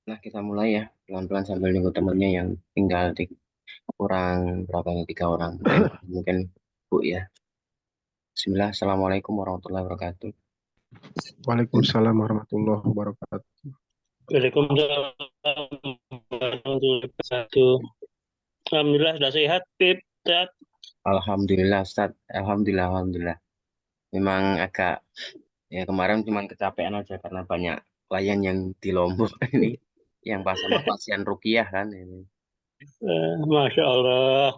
Nah, kita mulai ya, pelan-pelan sambil nunggu temennya yang tinggal di kurang berapa nih, 3 orang. Mungkin Bu ya. Bismillah, Assalamualaikum warahmatullahi wabarakatuh. Waalaikumsalam warahmatullahi wabarakatuh. Waalaikumsalam warahmatullahi wabarakatuh. Alhamdulillah sudah sehat, Pip. Sehat. Alhamdulillah, Ustaz. Alhamdulillah, Alhamdulillah. Memang agak, ya kemarin cuma kecapean aja karena banyak klien yang di Lombok ini, yang pas sama pasien Rukiah kan ini. Masya Allah.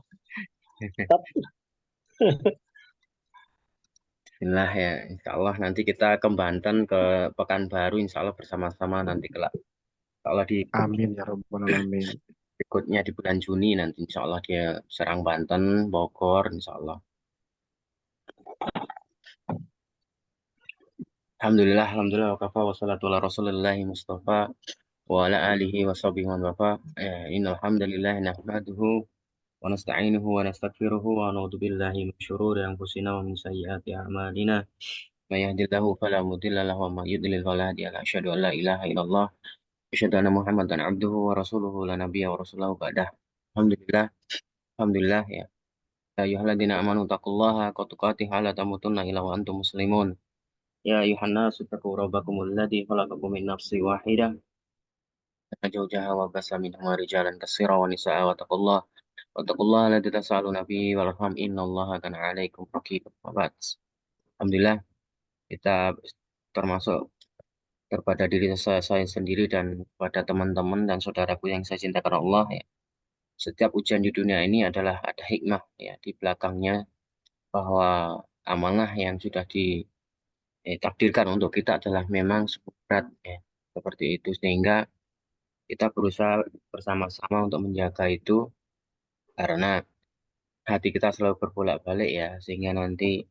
Bismillah ya, insya Allah nanti kita ke Banten, ke Pekanbaru, insya Allah bersama-sama nanti kelak. Kalau di Amin ya rabbal alamin. berikutnya di bulan Juni nanti insya Allah dia serang Banten, Bogor, insya Allah. Alhamdulillah, Alhamdulillah, wa kafa wa salatu ala rasulillahi mustafa wa ala alihi wa sahbihi wa wafa. Innal hamdalillah nahmaduhu wa nasta'inuhu wa nastaghfiruhu wa na'udzu billahi min syururi anfusina wa min sayyiati a'malina. May yahdihillahu fala mudilla lahu wa may yudlil fala hadiya lahu. Asyhadu an la ilaha illallah, asyhadu anna Muhammadan abduhu wa rasuluhu la nabiyya wa rasulahu ba'dah. Alhamdulillah, Alhamdulillah ya. Ya ayyuhalladzina amanu taqullaha haqqa tuqatih wa la tamutunna illa wa antum muslimun. Ya ayuhan nasu taqu rabbakumul ladzi khalaqakum min nafsin wahidah wa zawjaha wa bassa minhuma rijalan katsiran wa nisaa'a wa taqullaha alladzi tasaaluna bihi wal arham innallaha kana 'alaikum raqiba. Wa ba'd. Alhamdulillah kita termasuk kepada diri saya sendiri dan kepada teman-teman dan saudaraku yang saya cintakan Allah ya. Setiap ujian di dunia ini adalah ada hikmah ya di belakangnya, bahwa amanah yang sudah ditakdirkan untuk kita adalah memang cukup berat ya, seperti itu, sehingga kita berusaha bersama-sama untuk menjaga itu, karena hati kita selalu berbolak-balik ya, sehingga nanti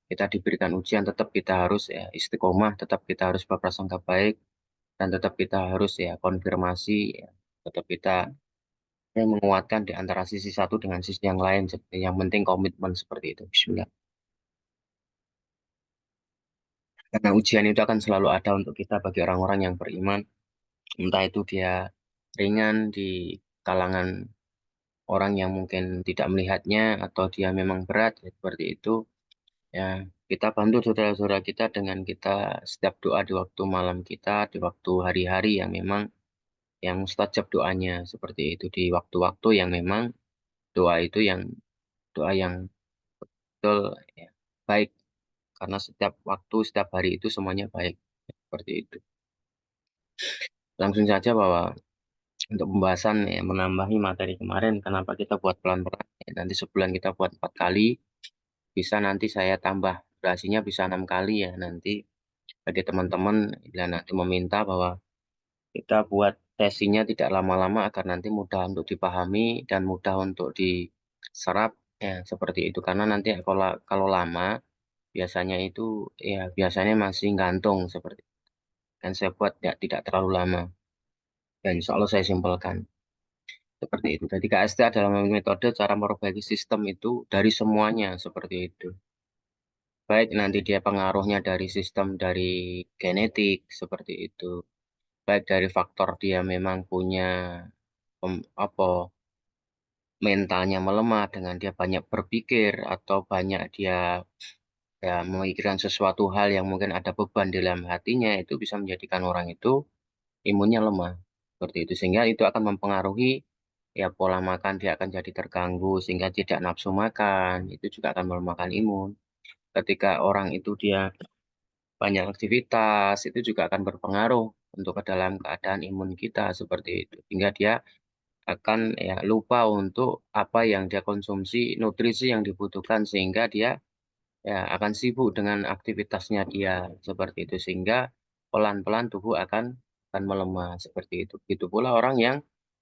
kita diberikan ujian tetap kita harus ya istiqomah, tetap kita harus berprasangka baik, dan tetap kita harus ya konfirmasi ya, tetap kita yang menguatkan di antara sisi satu dengan sisi yang lain, seperti yang penting komitmen seperti itu. Bismillah. Karena ujian itu akan selalu ada untuk kita bagi orang-orang yang beriman, entah itu dia ringan di kalangan orang yang mungkin tidak melihatnya, atau dia memang berat ya, seperti itu. Ya, kita bantu saudara-saudara kita dengan kita setiap doa di waktu malam kita, di waktu hari-hari yang memang yang mustajab doanya, seperti itu, di waktu-waktu yang memang doa itu yang doa yang betul ya, baik, karena setiap waktu, setiap hari itu semuanya baik, seperti itu. Langsung saja bahwa untuk pembahasan ya, menambahi materi kemarin, kenapa kita buat pelan-pelan ya, nanti sebulan kita buat 4 kali, bisa nanti saya tambah durasinya bisa 6 kali ya, nanti bagi teman-teman bila nanti meminta bahwa kita buat sesinya tidak lama-lama agar nanti mudah untuk dipahami dan mudah untuk diserap ya, seperti itu, karena nanti kalau lama biasanya itu ya biasanya masih gantung seperti itu. Dan saya buat tidak terlalu lama, dan insya Allah saya simpelkan seperti itu. Jadi KST adalah metode cara memperbaiki sistem itu dari semuanya, seperti itu. Baik nanti dia pengaruhnya dari sistem dari genetik seperti itu. Baik dari faktor dia memang punya apa, mentalnya melemah dengan dia banyak berpikir, atau banyak dia ya memikirkan sesuatu hal yang mungkin ada beban di dalam hatinya, itu bisa menjadikan orang itu imunnya lemah seperti itu, sehingga itu akan mempengaruhi ya pola makan, dia akan jadi terganggu sehingga tidak nafsu makan, itu juga akan melemahkan imun. Ketika orang itu dia banyak aktivitas, itu juga akan berpengaruh untuk ke dalam keadaan imun kita, seperti itu, sehingga dia akan ya lupa untuk apa yang dia konsumsi, nutrisi yang dibutuhkan, sehingga dia ya akan sibuk dengan aktivitasnya dia, seperti itu, sehingga pelan-pelan tubuh akan melemah, seperti itu. Begitu pula orang yang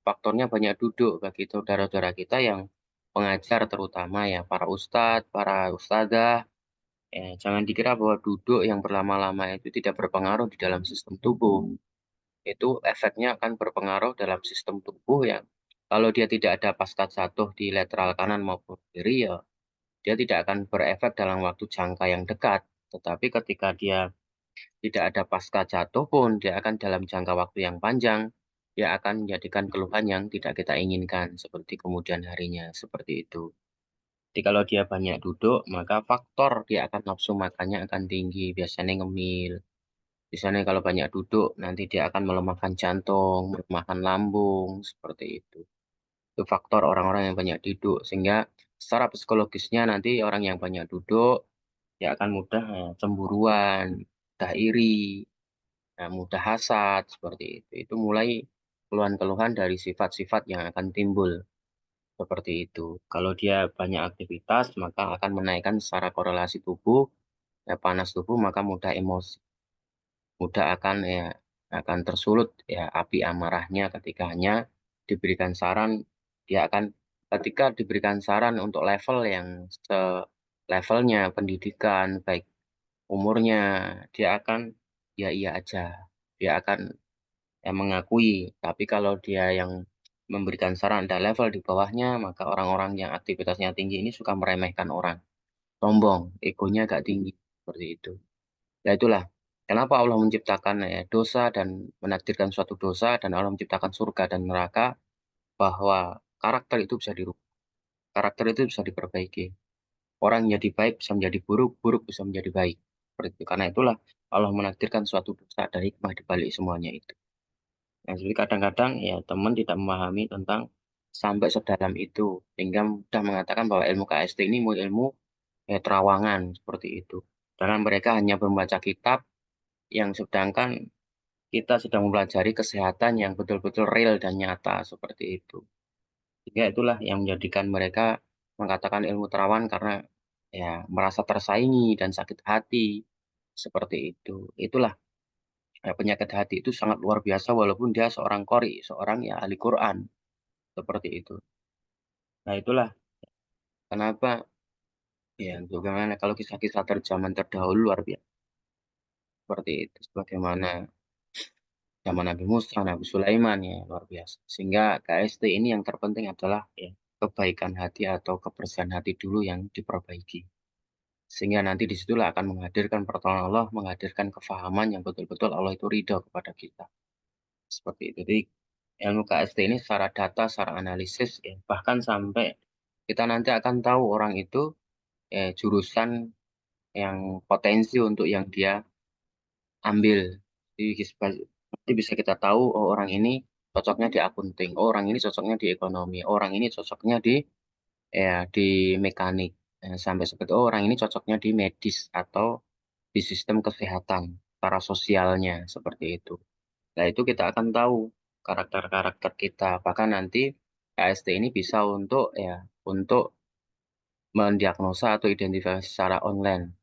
faktornya banyak duduk, bagi saudara-saudara kita yang pengajar, terutama ya para ustadz, para ustadzah, ya, jangan dikira bahwa duduk yang berlama-lama itu tidak berpengaruh di dalam sistem tubuh. Itu efeknya akan berpengaruh dalam sistem tubuh yang kalau dia tidak ada pasca jatuh di lateral kanan maupun kiri ya, dia tidak akan berefek dalam waktu jangka yang dekat. Tetapi ketika dia tidak ada pasca jatuh pun, dia akan dalam jangka waktu yang panjang dia akan menjadikan keluhan yang tidak kita inginkan seperti kemudian harinya seperti itu. Jadi kalau dia banyak duduk, maka faktor dia akan nafsu makannya akan tinggi, biasanya ngemil. Biasanya kalau banyak duduk, nanti dia akan melemahkan jantung, melemahkan lambung, seperti itu. Itu faktor orang-orang yang banyak duduk, sehingga secara psikologisnya nanti orang yang banyak duduk, dia akan mudah cemburuan, mudah iri, mudah hasad, seperti itu. Itu mulai keluhan-keluhan dari sifat-sifat yang akan timbul. Seperti itu. Kalau dia banyak aktivitas, maka akan menaikkan secara korelasi tubuh, panas tubuh, maka mudah emosi, mudah akan tersulut api amarahnya ketika hanya diberikan saran, dia akan ketika diberikan saran untuk level yang levelnya pendidikan, baik umurnya, dia akan ya iya aja, dia akan mengakui. Tapi kalau dia yang memberikan saran ada level di bawahnya, maka orang-orang yang aktivitasnya tinggi ini suka meremehkan orang. Sombong, egonya agak tinggi. Seperti itu. Ya itulah, kenapa Allah menciptakan dosa dan menakdirkan suatu dosa, dan Allah menciptakan surga dan neraka, bahwa karakter itu bisa dirubah. Karakter itu bisa diperbaiki. Orang jadi baik bisa menjadi buruk, buruk bisa menjadi baik. Seperti itu. Karena itulah Allah menakdirkan suatu dosa dari hikmah di balik semuanya itu. Nah, jadi kadang-kadang ya teman tidak memahami tentang sampai sedalam itu, sehingga mudah mengatakan bahwa ilmu KST ini ilmu terawangan seperti itu. Karena mereka hanya membaca kitab yang sedangkan kita sedang mempelajari kesehatan yang betul-betul real dan nyata seperti itu. Sehingga itulah yang menjadikan mereka mengatakan ilmu terawan karena ya merasa tersaingi dan sakit hati seperti itu. Itulah penyakit hati itu sangat luar biasa walaupun dia seorang qori, seorang ya ahli Quran seperti itu. Nah, itulah kenapa ya bagaimana kalau kisah-kisah terjaman terdahulu luar biasa seperti itu. Sebagaimana zaman Nabi Musa, Nabi Sulaiman ya luar biasa. Sehingga KST ini yang terpenting adalah ya kebaikan hati atau kebersihan hati dulu yang diperbaiki. Sehingga nanti disitulah akan menghadirkan pertolongan Allah, menghadirkan kefahaman yang betul-betul Allah itu ridho kepada kita. Seperti itu. Jadi ilmu KST ini secara data, secara analisis, ya, bahkan sampai kita nanti akan tahu orang itu jurusan yang potensi untuk yang dia ambil. Jadi nanti bisa kita tahu, oh orang ini cocoknya di akunting, oh orang ini cocoknya di ekonomi, oh, orang ini cocoknya di mekanik. Sampai seperti oh orang ini cocoknya di medis atau di sistem kesehatan, para sosialnya seperti itu. Nah, itu kita akan tahu karakter-karakter kita. Apakah nanti KST ini bisa untuk mendiagnosa atau identifikasi secara online.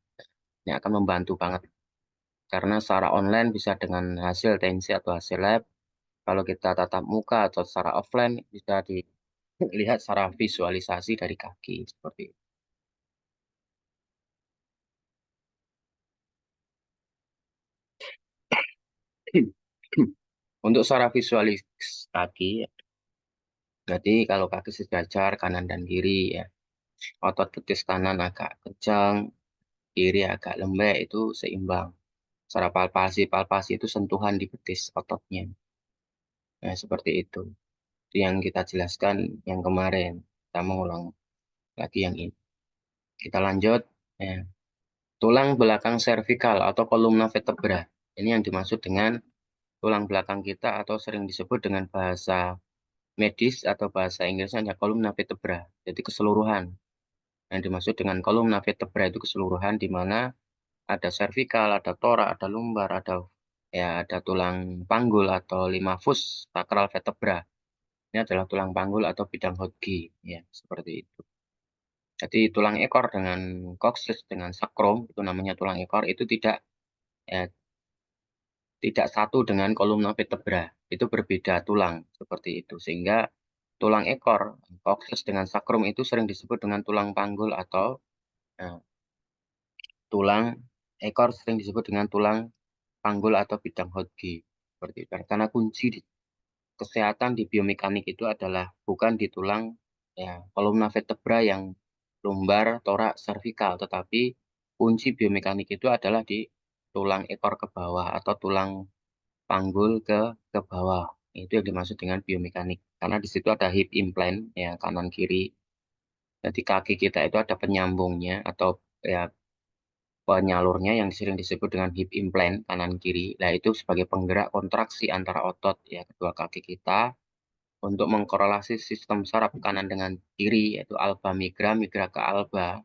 Ini akan membantu banget. Karena secara online bisa dengan hasil tensi atau hasil lab. Kalau kita tatap muka atau secara offline bisa dilihat secara visualisasi dari kaki seperti itu. Untuk secara visualisasi kaki, jadi kalau kaki sejajar kanan dan kiri ya, otot betis kanan agak kencang, kiri agak lembek itu seimbang. Secara palpasi itu sentuhan di betis ototnya. Nah, seperti itu. Itu yang kita jelaskan yang kemarin. Kita mengulang lagi yang ini. Kita lanjut. Ya. Tulang belakang servikal atau kolumna vertebra. Ini yang dimaksud dengan tulang belakang kita atau sering disebut dengan bahasa medis atau bahasa Inggrisnya hanya kolumna vertebra. Jadi keseluruhan. Yang dimaksud dengan kolumna vertebra itu keseluruhan di mana ada servikal, ada torak, ada lumbar, ada tulang panggul atau limafus sakral vertebra. Ini adalah tulang panggul atau bidang Hodgki, ya seperti itu. Jadi tulang ekor dengan coccyx dengan sakrum itu namanya tulang ekor itu ya, tidak satu dengan kolumna vertebra. Itu berbeda tulang seperti itu. Sehingga tulang ekor coccyx dengan sakrum itu sering disebut dengan tulang panggul atau eh, tulang ekor sering disebut dengan tulang panggul atau bidang Hodgki. Seperti itu. Karena kunci kesehatan di biomekanik itu adalah bukan di tulang kolumna vertebra yang lumbar, torak, servikal, tetapi kunci biomekanik itu adalah di tulang ekor ke bawah atau tulang panggul ke bawah Itu yang dimaksud dengan biomekanik. Karena di situ ada hip implant, ya kanan kiri. Jadi kaki kita itu ada penyambungnya atau ya penyalurnya yang sering disebut dengan hip implant kanan kiri. Nah, itu sebagai penggerak kontraksi antara otot ya kedua kaki kita untuk mengkorelasi sistem saraf kanan dengan kiri yaitu alba migra, migra ke alba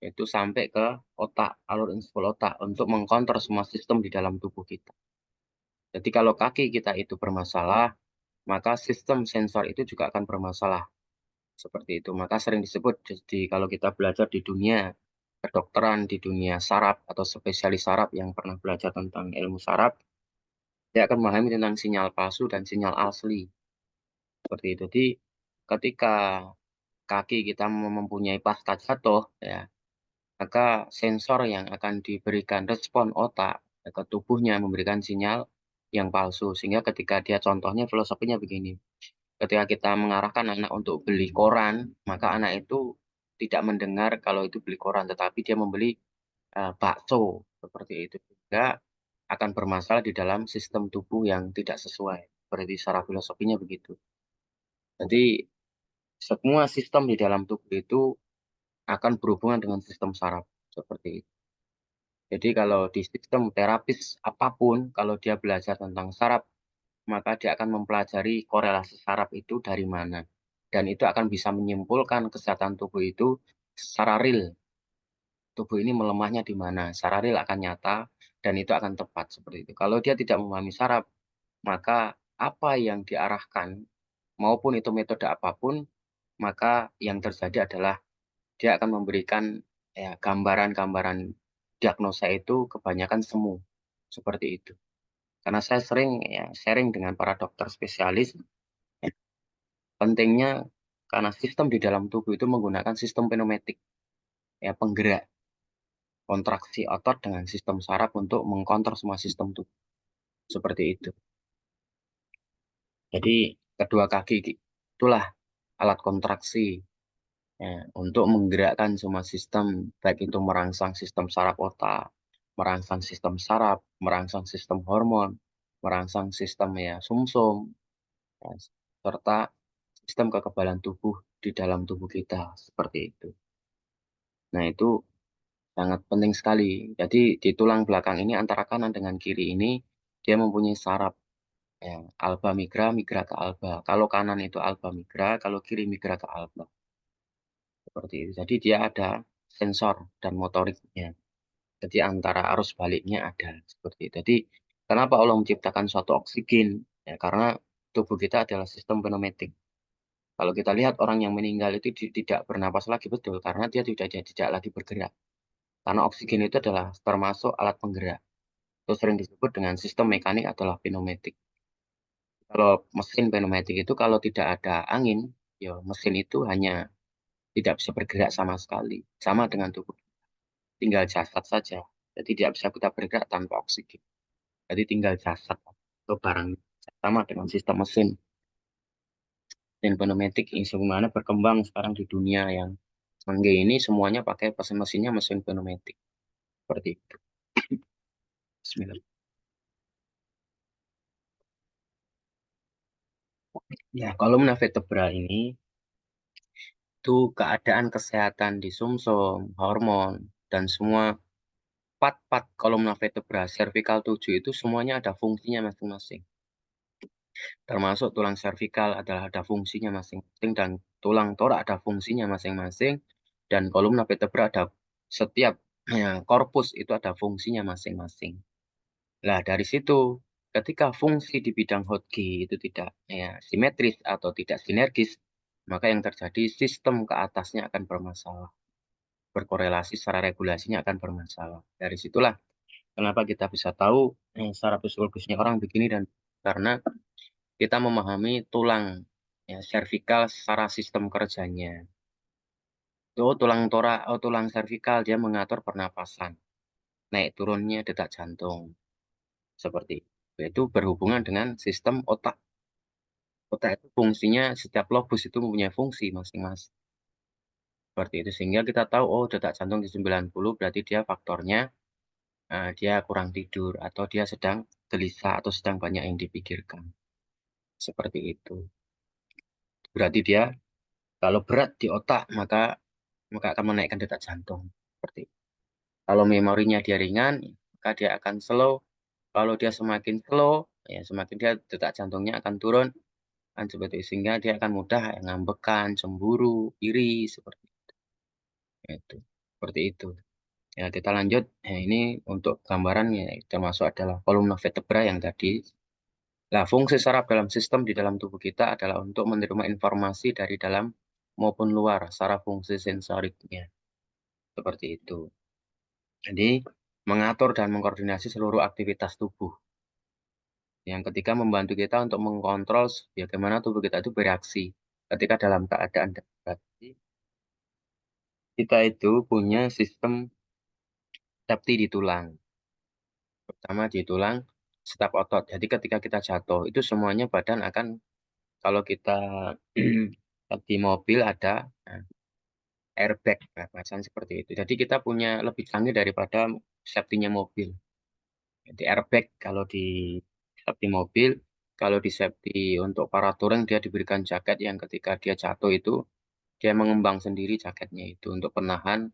itu sampai ke otak, alur insusul otak untuk mengkontrol semua sistem di dalam tubuh kita. Jadi kalau kaki kita itu bermasalah, maka sistem sensor itu juga akan bermasalah. Seperti itu. Maka sering disebut jadi kalau kita belajar di dunia kedokteran, di dunia saraf atau spesialis saraf yang pernah belajar tentang ilmu saraf, dia akan memahami tentang sinyal palsu dan sinyal asli. Seperti itu. Jadi ketika kaki kita mempunyai pasca jatuh, ya, maka sensor yang akan diberikan respon otak ke tubuhnya memberikan sinyal yang palsu. Sehingga ketika dia contohnya filosofinya begini. Ketika kita mengarahkan anak untuk beli koran, maka anak itu tidak mendengar kalau itu beli koran, tetapi dia membeli bakso seperti itu. Sehingga akan bermasalah di dalam sistem tubuh yang tidak sesuai. Berarti secara filosofinya begitu. Jadi semua sistem di dalam tubuh itu akan berhubungan dengan sistem saraf seperti itu. Jadi kalau di sistem terapis apapun, kalau dia belajar tentang saraf, maka dia akan mempelajari korelasi saraf itu dari mana. Dan itu akan bisa menyimpulkan kesehatan tubuh itu secara real. Tubuh ini melemahnya di mana. Secara real akan nyata dan itu akan tepat seperti itu. Kalau dia tidak memahami saraf, maka apa yang diarahkan maupun itu metode apapun, maka yang terjadi adalah dia akan memberikan ya, gambaran-gambaran diagnosa itu kebanyakan semu. Seperti itu. Karena saya sering ya, sharing dengan para dokter spesialis, ya, pentingnya karena sistem di dalam tubuh itu menggunakan sistem pneumatik, ya penggerak kontraksi otot dengan sistem saraf untuk mengkontrol semua sistem tubuh. Seperti itu. Jadi kedua kaki itulah alat kontraksi ya, untuk menggerakkan semua sistem, baik itu merangsang sistem saraf otak, merangsang sistem saraf, merangsang sistem hormon, merangsang sistem ya sumsum, ya, serta sistem kekebalan tubuh di dalam tubuh kita seperti itu. Nah, itu sangat penting sekali. Jadi di tulang belakang ini antara kanan dengan kiri ini dia mempunyai saraf ya, alba migra, migra ke alba. Kalau kanan itu alba migra, kalau kiri migra ke alba. Seperti itu. Jadi dia ada sensor dan motoriknya. Jadi antara arus baliknya ada seperti itu. Jadi kenapa Allah menciptakan suatu oksigen? Ya, karena tubuh kita adalah sistem pneumatik. Kalau kita lihat orang yang meninggal itu tidak bernapas lagi betul karena dia tidak lagi bergerak. Karena oksigen itu adalah termasuk alat penggerak. Itu sering disebut dengan sistem mekanik adalah pneumatik. Kalau mesin pneumatik itu kalau tidak ada angin, ya mesin itu hanya tidak bisa bergerak sama sekali. Sama dengan tubuh, tinggal jasad saja. Jadi tidak bisa kita bergerak tanpa oksigen. Jadi tinggal jasad atau barang sama dengan sistem mesin. Dan pneumatik ini sebenarnya berkembang sekarang di dunia yang canggih ini semuanya pakai mesin-mesinnya mesin pneumatik. Seperti itu. Bismillah. Ya, kolumna vertebral ini itu keadaan kesehatan di sumsum, hormon, dan semua part-part kolumna vertebra cervical 7 itu semuanya ada fungsinya masing-masing. Termasuk tulang servikal adalah ada fungsinya masing-masing dan tulang torak ada fungsinya masing-masing dan kolumna vertebra ada setiap ya, korpus itu ada fungsinya masing-masing. Nah, dari situ ketika fungsi di bidang Hodgki itu tidak ya, simetris atau tidak sinergis, maka yang terjadi sistem ke atasnya akan bermasalah. Berkorelasi secara regulasinya akan bermasalah. Dari situlah kenapa kita bisa tahu secara fisiologisnya orang begini dan karena kita memahami tulang ya, servikal secara sistem kerjanya. Itu tulang torak, tulang servikal dia mengatur pernapasan, naik turunnya detak jantung. Seperti itu. Itu berhubungan dengan sistem otak. Otak itu fungsinya setiap lobus itu mempunyai fungsi masing-masing. Seperti itu sehingga kita tahu oh detak jantung di 90 berarti dia faktornya dia kurang tidur atau dia sedang gelisah atau sedang banyak yang dipikirkan. Seperti itu. Berarti dia kalau berat di otak maka akan menaikkan detak jantung. Seperti itu. Kalau memorinya dia ringan, maka dia akan slow. Kalau dia semakin slow, ya semakin dia detak jantungnya akan turun. Kan seperti itu. Sehingga dia akan mudah ngambekan, cemburu, iri, seperti itu. Seperti itu. Ya, kita lanjut. Nah, ini untuk gambaran ya, termasuk adalah kolumna vertebra yang tadi. Nah, fungsi saraf dalam sistem di dalam tubuh kita adalah untuk menerima informasi dari dalam maupun luar, saraf fungsi sensoriknya. Seperti itu. Jadi, mengatur dan mengkoordinasi seluruh aktivitas tubuh. Yang ketiga, membantu kita untuk mengkontrol bagaimana tubuh kita itu bereaksi ketika dalam keadaan darurat. Kita itu punya sistem safety di tulang. Pertama di tulang, staf otot. Jadi ketika kita jatuh, itu semuanya badan akan, kalau kita di mobil ada airbag, nah, bahasanya seperti itu. Jadi kita punya lebih canggih daripada safety-nya mobil. Jadi airbag kalau di safety mobil, kalau di safety untuk para touring dia diberikan jaket yang ketika dia jatuh itu dia mengembang sendiri jaketnya itu untuk penahan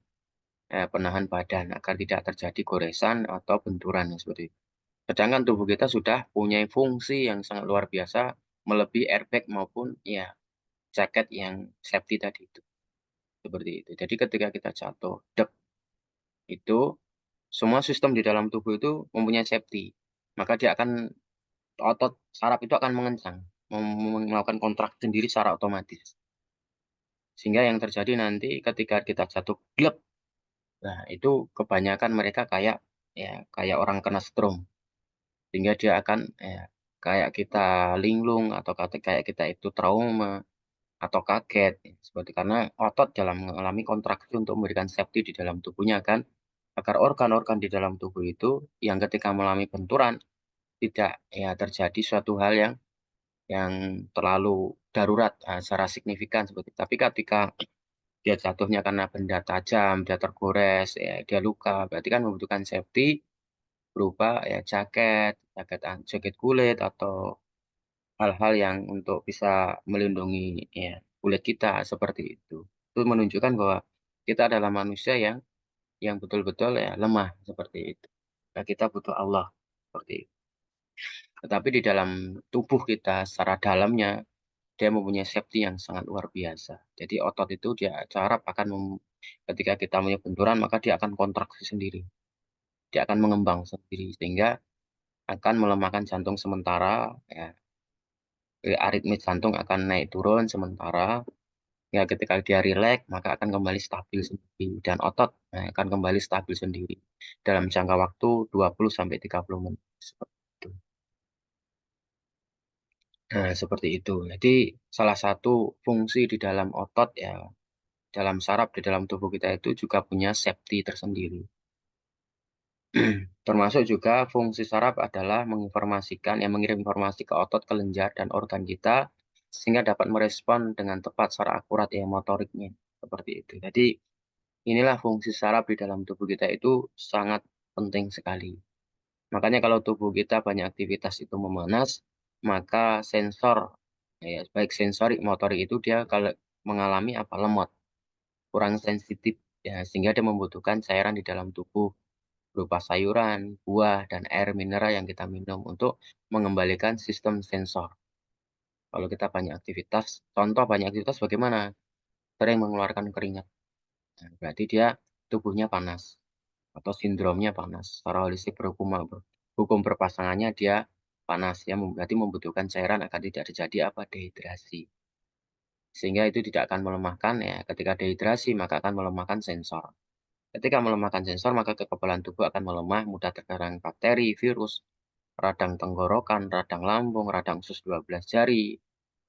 badan agar tidak terjadi goresan atau benturan seperti itu. Sedangkan tubuh kita sudah punya fungsi yang sangat luar biasa melebihi airbag maupun ya jaket yang safety tadi itu. Seperti itu. Jadi ketika kita jatuh, dek, itu semua sistem di dalam tubuh itu mempunyai safety. Maka dia akan otot saraf itu akan mengencang, melakukan kontrak sendiri secara otomatis. Sehingga yang terjadi nanti ketika kita jatuh gleb, nah itu kebanyakan mereka kayak orang kena stroke. Sehingga dia akan kayak kita linglung atau kayak kita itu trauma atau kaget seperti karena otot dalam mengalami kontraksi untuk memberikan safety di dalam tubuhnya kan agar organ-organ di dalam tubuh itu yang ketika mengalami benturan tidak ya terjadi suatu hal yang terlalu darurat secara signifikan seperti itu. Tapi ketika dia jatuhnya karena benda tajam, dia tergores, ya, dia luka, berarti kan membutuhkan safety berupa ya jaket kulit atau hal-hal yang untuk bisa melindungi ya kulit kita seperti itu. Itu menunjukkan bahwa kita adalah manusia yang betul-betul ya lemah seperti itu. Nah, kita butuh Allah seperti itu. Tetapi di dalam tubuh kita secara dalamnya dia mempunyai safety yang sangat luar biasa. Jadi otot itu dia saraf akan ketika kita punya benturan maka dia akan kontraksi sendiri. Dia akan mengembang sendiri sehingga akan melemahkan jantung sementara ya. Aritme jantung akan naik turun sementara ya ketika dia rileks maka akan kembali stabil sendiri dan otot akan kembali stabil sendiri dalam jangka waktu 20 sampai 30 menit seperti itu. Nah, seperti itu. Jadi salah satu fungsi di dalam otot ya dalam saraf di dalam tubuh kita itu juga punya safety tersendiri. Termasuk juga fungsi saraf adalah mengirim informasi ke otot, kelenjar, dan organ kita sehingga dapat merespon dengan tepat secara akurat ya motoriknya. Seperti itu. Jadi inilah fungsi saraf di dalam tubuh kita itu sangat penting sekali. Makanya kalau tubuh kita banyak aktivitas itu memanas, maka sensor, ya, baik sensorik motorik itu dia kalau mengalami lemot, kurang sensitif, ya, sehingga dia membutuhkan cairan di dalam tubuh berupa sayuran, buah, dan air mineral yang kita minum untuk mengembalikan sistem sensor. Kalau kita banyak aktivitas, contoh banyak aktivitas bagaimana? Sering mengeluarkan keringat. Nah, berarti dia tubuhnya panas atau sindromnya panas. Secara holistik hukum berpasangannya dia panas ya berarti membutuhkan cairan agar tidak terjadi dehidrasi. Sehingga itu tidak akan melemahkan ya ketika dehidrasi maka akan melemahkan sensor. Ketika melemahkan sensor, maka kekebalan tubuh akan melemah, mudah terserang bakteri, virus, radang tenggorokan, radang lambung, radang usus 12 jari,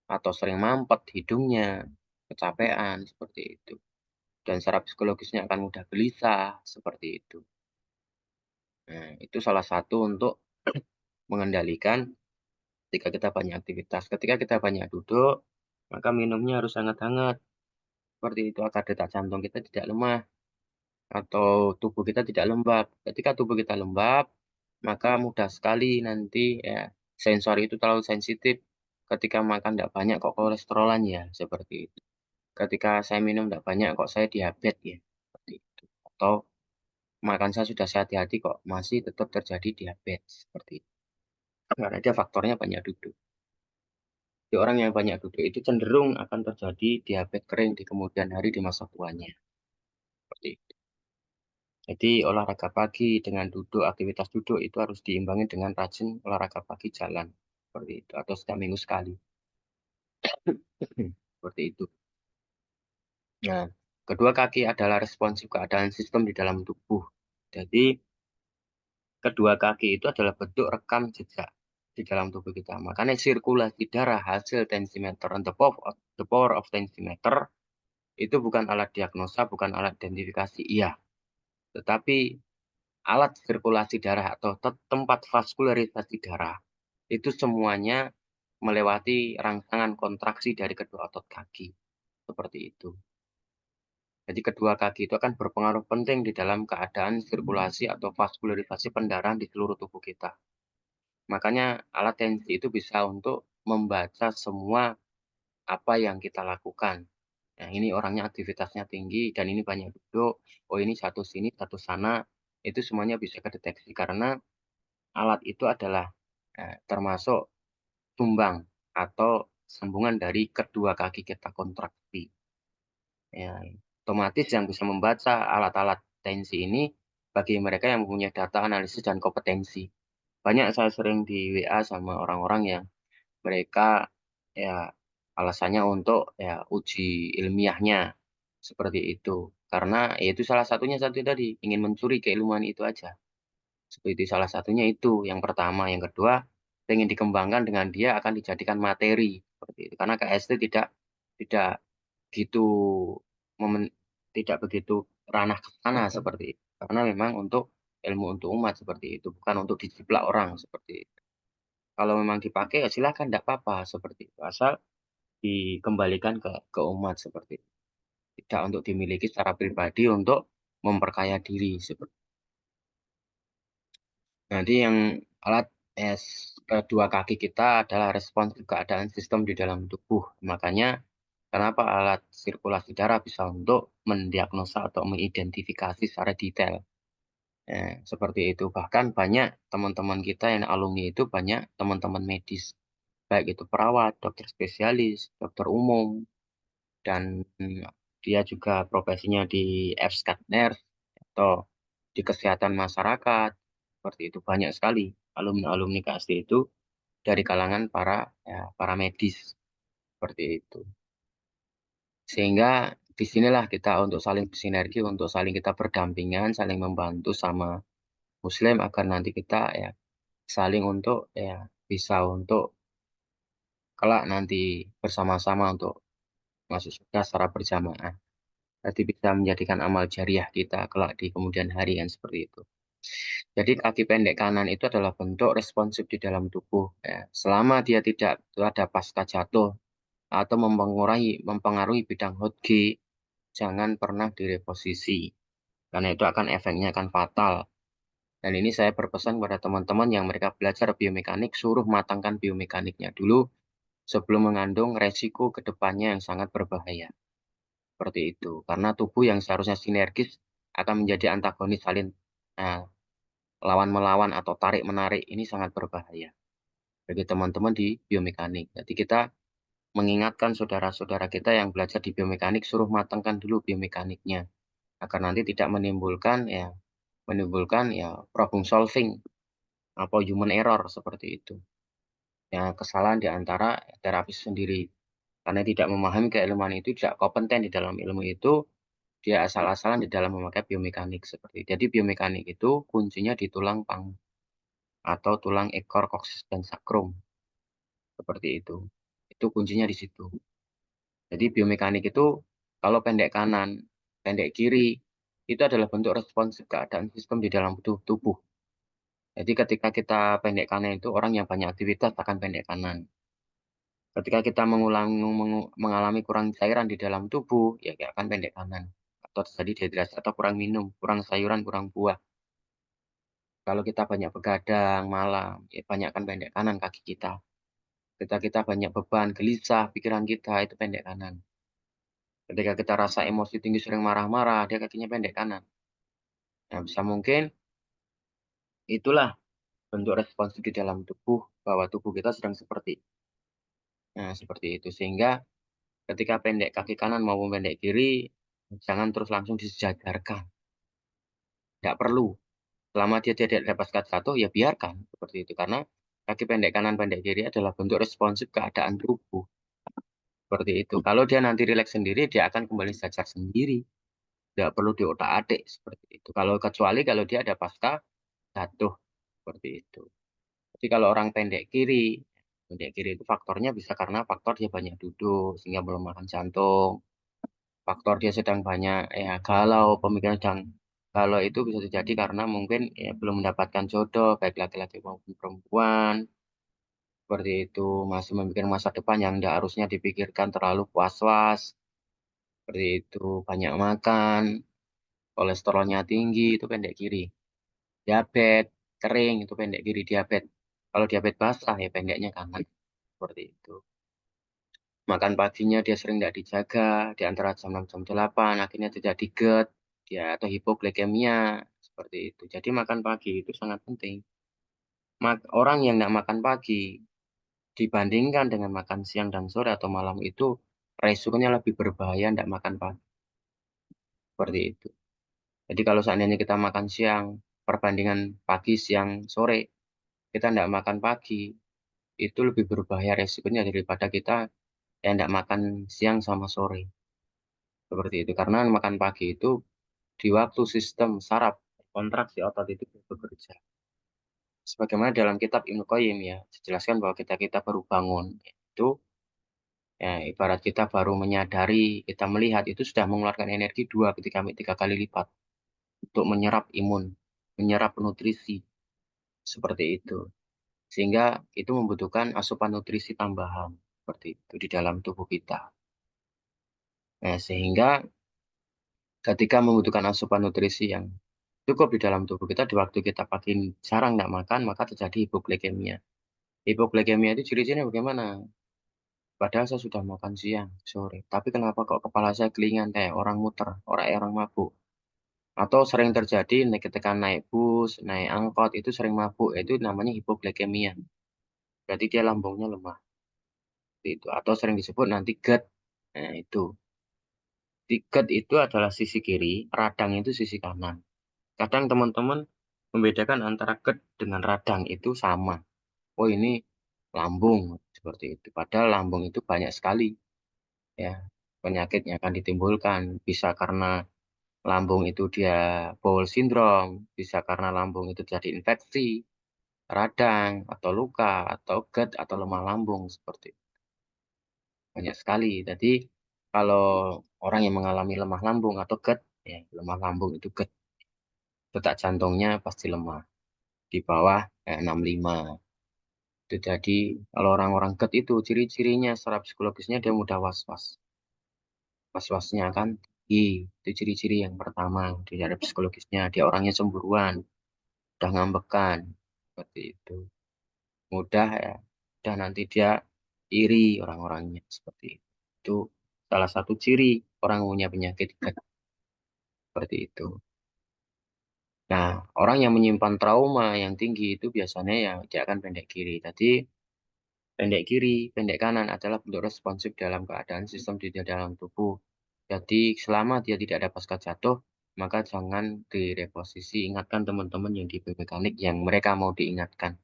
atau sering mampet hidungnya, kecapean, seperti itu. Dan secara psikologisnya akan mudah gelisah, seperti itu. Nah, itu salah satu untuk mengendalikan ketika kita banyak aktivitas. Ketika kita banyak duduk, maka minumnya harus sangat hangat. Seperti itu agar detak jantung kita tidak lemah atau tubuh kita tidak lembab. Ketika tubuh kita lembab, maka mudah sekali nanti ya sensor itu terlalu sensitif ketika makan tidak banyak kok kolesterolan ya, seperti itu. Ketika saya minum tidak banyak kok saya diabetes ya, seperti itu. Atau makan saya sudah sehati-hati kok masih tetap terjadi diabetes, seperti itu. Karena dia faktornya banyak duduk. Di orang yang banyak duduk itu cenderung akan terjadi diabetes kering di kemudian hari di masa tuanya. Seperti itu. Jadi olahraga pagi dengan duduk, aktivitas duduk itu harus diimbangi dengan rajin olahraga pagi jalan. Seperti itu. Atau setiap minggu sekali. Seperti itu. Nah, kedua kaki adalah responsif keadaan sistem di dalam tubuh. Jadi, kedua kaki itu adalah bentuk rekam jejak di dalam tubuh kita. Makanya sirkulasi darah hasil tensimeter, the power of tensimeter, itu bukan alat diagnosa, bukan alat identifikasi, iya. Tetapi alat sirkulasi darah atau tempat vaskularisasi darah, itu semuanya melewati rangsangan kontraksi dari kedua otot kaki. Seperti itu. Jadi kedua kaki itu akan berpengaruh penting di dalam keadaan sirkulasi atau vaskularisasi pendarahan di seluruh tubuh kita. Makanya alat tensi itu bisa untuk membaca semua apa yang kita lakukan. Nah, ini orangnya aktivitasnya tinggi dan ini banyak duduk. Oh, ini satu sini, satu sana. Itu semuanya bisa kedeteksi karena alat itu adalah termasuk tumbang atau sambungan dari kedua kaki kita kontraksi. Ya, otomatis yang bisa membaca alat-alat tensi ini bagi mereka yang mempunyai data analisis dan kompetensi. Banyak saya sering di WA sama orang-orang yang mereka ya alasannya untuk ya uji ilmiahnya seperti itu. Karena ya itu salah satunya satu tadi ingin mencuri keilmuan itu aja. Seperti salah satunya itu yang pertama, yang kedua ingin dikembangkan dengan dia akan dijadikan materi seperti itu. Karena KST tidak gitu momen tidak begitu ranah ke sana seperti itu. Karena memang untuk ilmu untuk umat seperti itu, bukan untuk dijiplak orang seperti itu. Kalau memang dipakai ya silakan tidak apa-apa seperti itu. Asal dikembalikan ke umat seperti itu. Tidak untuk dimiliki secara pribadi untuk memperkaya diri seperti itu. Nanti yang alat kedua kaki kita adalah respons keadaan sistem di dalam tubuh. Makanya kenapa alat sirkulasi darah bisa untuk mendiagnosa atau mengidentifikasi secara detail. Seperti itu. Bahkan banyak teman-teman kita yang alumni itu banyak teman-teman medis. Baik itu perawat, dokter spesialis, dokter umum, dan dia juga profesinya di FSCAT Nurse atau di kesehatan masyarakat. Seperti itu. Banyak sekali alumni-alumni KSD itu dari kalangan para medis. Seperti itu. Sehingga disinilah kita untuk saling bersinergi, untuk saling kita berdampingan, saling membantu sama Muslim agar nanti kita ya saling untuk ya bisa untuk kelak nanti bersama-sama untuk masuk surga secara berjamaah. Nanti bisa menjadikan amal jariah kita kelak di kemudian hari kan seperti itu. Jadi kaki pendek kanan itu adalah bentuk responsif di dalam tubuh. Ya. Selama dia tidak ada pasca jatuh atau mempengaruhi bidang Hodge, jangan pernah direposisi. Karena itu akan efeknya akan fatal. Dan ini saya berpesan kepada teman-teman yang mereka belajar biomekanik, suruh matangkan biomekaniknya dulu sebelum mengandung resiko ke depannya yang sangat berbahaya. Seperti itu. Karena tubuh yang seharusnya sinergis akan menjadi antagonis saling lawan-melawan atau tarik-menarik. Ini sangat berbahaya bagi teman-teman di biomekanik. Jadi kita mengingatkan saudara-saudara kita yang belajar di biomekanik, suruh matangkan dulu biomekaniknya. Agar nanti tidak menimbulkan problem solving atau human error seperti itu. Yang kesalahan di antara terapis sendiri. Karena tidak memahami keilmuan itu, tidak kompeten di dalam ilmu itu, dia asal-asalan di dalam memakai biomekanik seperti itu. Jadi biomekanik itu kuncinya di tulang panggung atau tulang ekor koksis dan sakrum. Seperti itu. Itu kuncinya di situ. Jadi biomekanik itu kalau pendek kanan, pendek kiri, itu adalah bentuk responsif keadaan sistem di dalam tubuh. Jadi ketika kita pendek kanan itu orang yang banyak aktivitas akan pendek kanan. Ketika kita mengalami kurang cairan di dalam tubuh, ya kita akan pendek kanan. Atau terjadi dehidrasi atau kurang minum, kurang sayuran, kurang buah. Kalau kita banyak begadang malam, ya banyak kan pendek kanan kaki kita. kita banyak beban, gelisah, pikiran kita itu pendek kanan. Ketika kita rasa emosi tinggi sering marah-marah, dia kakinya pendek kanan. Nah, bisa mungkin itulah bentuk responsif di dalam tubuh, bahwa tubuh kita sedang seperti seperti itu. Sehingga ketika pendek kaki kanan maupun pendek kiri, jangan terus langsung disejajarkan. Tidak perlu. Selama dia tidak dapat jatuh, ya biarkan seperti itu. Karena kaki pendek kanan, pendek kiri adalah bentuk responsif keadaan tubuh. Seperti itu. Kalau dia nanti rileks sendiri, dia akan kembali sejajar sendiri. Tidak perlu diotak-atik seperti itu. Kecuali kalau dia ada pasca jatuh seperti itu. Jadi kalau orang pendek kiri itu faktornya bisa karena faktor dia banyak duduk sehingga melemahkan jantung. Faktor dia sedang banyak galau, pemikiran sedang galau itu bisa terjadi karena mungkin belum mendapatkan jodoh baik laki-laki maupun perempuan. Seperti itu, masih memikirkan masa depan yang tidak harusnya dipikirkan terlalu was-was. Seperti itu, banyak makan, kolesterolnya tinggi, itu pendek kiri. Diabetes, kering, itu pendek kiri diabetes. Kalau diabetes basah, ya pendeknya kanan. Seperti itu. Makan paginya dia sering tidak dijaga, di antara jam 6 jam 8, akhirnya terjadi GERD, dia atau hipoglikemia, seperti itu. Jadi makan pagi itu sangat penting. Orang yang tidak makan pagi, dibandingkan dengan makan siang dan sore atau malam itu, resikonya lebih berbahaya tidak makan pagi. Seperti itu. Jadi kalau seandainya kita makan siang, perbandingan pagi, siang, sore, kita tidak makan pagi, itu lebih berbahaya resikonya daripada kita yang tidak makan siang sama sore. Seperti itu. Karena makan pagi itu di waktu sistem saraf kontraksi otot itu bekerja. Sebagaimana dalam kitab Ibnu Qayyim ya, dijelaskan bahwa kita baru bangun. Itu ya, ibarat kita baru menyadari, kita melihat itu sudah mengeluarkan energi 3 kali lipat untuk menyerap imun, menyerap nutrisi. Seperti itu. Sehingga itu membutuhkan asupan nutrisi tambahan. Seperti itu di dalam tubuh kita. Nah, sehingga ketika membutuhkan asupan nutrisi yang cukup di dalam tubuh kita, di waktu kita pagi jarang tidak makan, maka terjadi hipoglikemia. Hipoglikemia itu ciri-cirinya bagaimana? Padahal saya sudah makan siang, sore. Tapi kenapa kok kepala saya kelingan kayak orang muter, orang mabuk. Atau sering terjadi ketika naik bus, naik angkot, itu sering mabuk. Itu namanya hipoglikemia. Berarti dia lambungnya lemah. Itu. Atau sering disebut nanti GERD. Nah, itu. GERD itu adalah sisi kiri, radang itu sisi kanan. Kadang teman-teman membedakan antara GERD dengan radang itu sama. Oh ini lambung seperti itu. Padahal lambung itu banyak sekali ya penyakit yang akan ditimbulkan. Bisa karena lambung itu dia bowel syndrome, bisa karena lambung itu jadi infeksi, radang atau luka atau GERD atau lemah lambung seperti itu. Banyak sekali. Jadi kalau orang yang mengalami lemah lambung atau GERD, ya lemah lambung itu GERD, detak jantungnya pasti lemah di bawah 65. Itu jadi kalau orang-orang GERD itu ciri-cirinya secara psikologisnya dia mudah was-was. Was-wasnya kan tinggi. Itu ciri-ciri yang pertama dari psikologisnya. Dia orangnya cemburuan, udah ngambekan. Seperti itu. Mudah ya. Dan nanti dia iri orang-orangnya seperti itu. Itu salah satu ciri orang yang punya penyakit GERD. Seperti itu. Nah, orang yang menyimpan trauma yang tinggi itu biasanya ya dia akan pendek kiri. Jadi pendek kiri, pendek kanan adalah bentuk responsif dalam keadaan sistem di dalam tubuh. Jadi selama dia tidak ada pasca jatuh, maka jangan direposisi. Ingatkan teman-teman yang di biomekanik yang mereka mau diingatkan.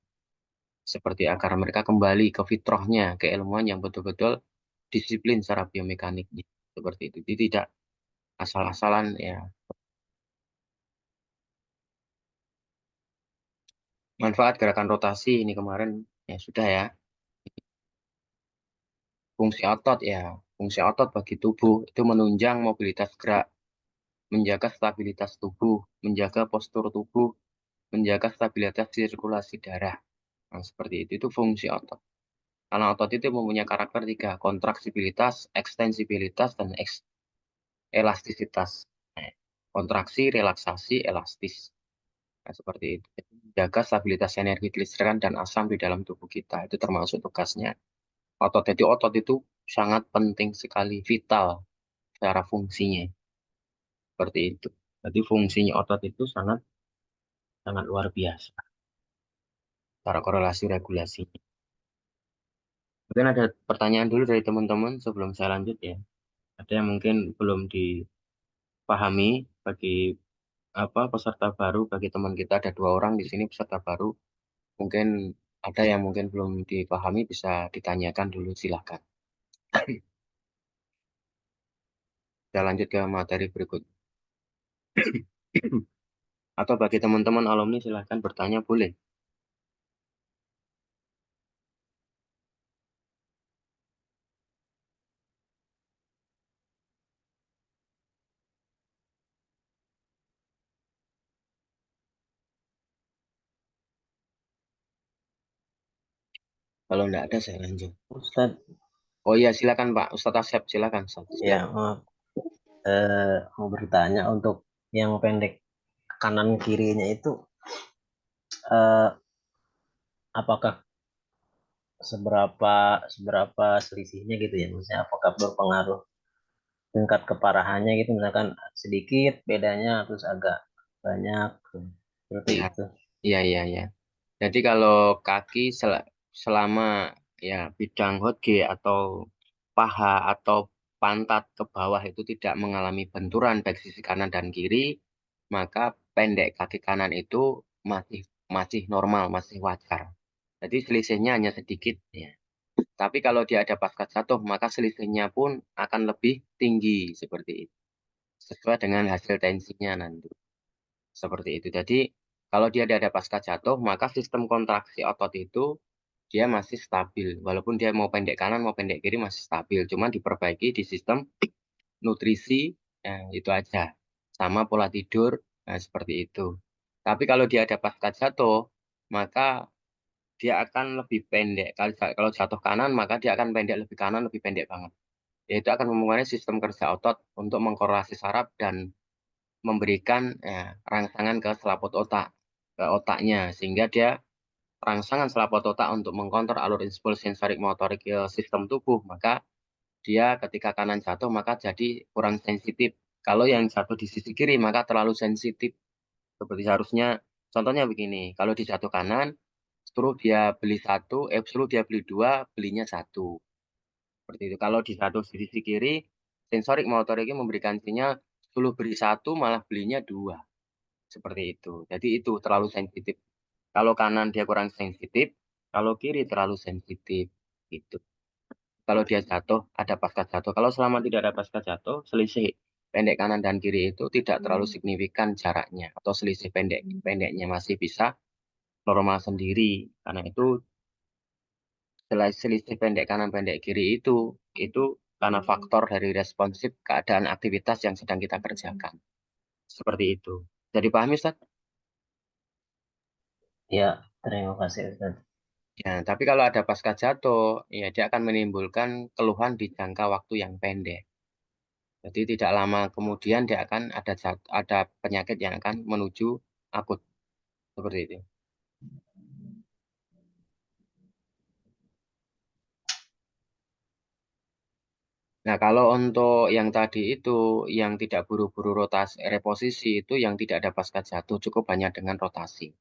Seperti agar mereka kembali ke fitrahnya, keilmuan yang betul-betul disiplin secara biomekaniknya. Seperti itu. Jadi tidak asal-asalan ya. Manfaat gerakan rotasi ini kemarin ya sudah ya. Fungsi otot ya. Fungsi otot bagi tubuh itu menunjang mobilitas gerak, menjaga stabilitas tubuh, menjaga postur tubuh, menjaga stabilitas sirkulasi darah. Nah, seperti itu fungsi otot. Karena otot itu mempunyai karakter tiga, kontraksibilitas, ekstensibilitas, dan elastisitas. Nah, kontraksi, relaksasi, elastis. Nah, seperti itu. Menjaga stabilitas energi kelistrikan dan asam di dalam tubuh kita. Itu termasuk tugasnya. otot. Jadi otot itu sangat penting sekali, vital secara fungsinya. Seperti itu. Jadi fungsinya otot itu sangat sangat luar biasa. Secara korelasi regulasi. Mungkin ada pertanyaan dulu dari teman-teman sebelum saya lanjut ya. Ada yang mungkin belum dipahami bagi apa peserta baru, bagi teman kita ada 2 orang di sini peserta baru. Mungkin ada yang mungkin belum dipahami bisa ditanyakan dulu silakan. Kita lanjut ke materi berikut. Atau bagi teman-teman alumni silahkan bertanya boleh. Kalau nggak ada saya lanjut. Ustadz, Oh iya silakan Pak Ustadz Asep silakan Ustadz. ya maaf, mau bertanya untuk yang pendek kanan kirinya itu eh, apakah seberapa seberapa selisihnya gitu ya? Misalnya apakah berpengaruh tingkat keparahannya gitu, misalkan sedikit bedanya terus agak banyak seperti Ya, itu. iya iya iya. Jadi kalau kaki selama ya bidang Hotge atau paha atau pantat ke bawah itu tidak mengalami benturan baik sisi kanan dan kiri, maka pendek kaki kanan itu masih masih normal, masih wajar. Jadi selisihnya hanya sedikit ya. Tapi kalau dia ada pasca jatuh, maka selisihnya pun akan lebih tinggi seperti itu. Sesuai dengan hasil tensinya nanti. Seperti itu. Jadi kalau dia ada pasca jatuh, maka sistem kontraksi otot itu dia masih stabil. Walaupun dia mau pendek kanan, mau pendek kiri masih stabil. Cuma diperbaiki di sistem nutrisi, ya, itu aja. Sama pola tidur, nah, seperti itu. Tapi kalau dia ada pasca jatuh, maka dia akan lebih pendek. Kalau jatuh kanan, maka dia akan pendek lebih kanan, lebih pendek banget. Yaitu akan mempengaruhi sistem kerja otot untuk mengkorelasi saraf dan memberikan rangsangan ke selaput otak, ke otaknya. Sehingga dia rangsangan selaput otak untuk mengkontrol alur impuls sensorik motorik ke sistem tubuh. Maka dia ketika kanan jatuh, maka jadi kurang sensitif. Kalau yang jatuh di sisi kiri, maka terlalu sensitif. Seperti seharusnya, contohnya begini, kalau di jatuh kanan, suruh dia beli 2, belinya 1. Seperti itu. Kalau di sisi kiri, sensorik motoriknya memberikan sinyal, suruh beli 1, malah belinya 2. Seperti itu. Jadi itu terlalu sensitif. Kalau kanan dia kurang sensitif, kalau kiri terlalu sensitif. Gitu. Kalau dia jatuh, ada pasca jatuh. Kalau selama tidak ada pasca jatuh, selisih pendek kanan dan kiri itu tidak terlalu signifikan jaraknya. Atau selisih pendeknya masih bisa normal sendiri. Karena itu selisih pendek kanan pendek kiri itu karena faktor dari responsif keadaan aktivitas yang sedang kita kerjakan. Seperti itu. Jadi paham Ustaz? Ya, terima kasih Ustadz. Ya, tapi kalau ada pasca jatuh, ya dia akan menimbulkan keluhan di jangka waktu yang pendek. Jadi tidak lama kemudian dia akan ada penyakit yang akan menuju akut seperti itu. Nah, kalau untuk yang tadi itu yang tidak buru-buru rotasi reposisi itu yang tidak ada pasca jatuh cukup banyak dengan rotasi.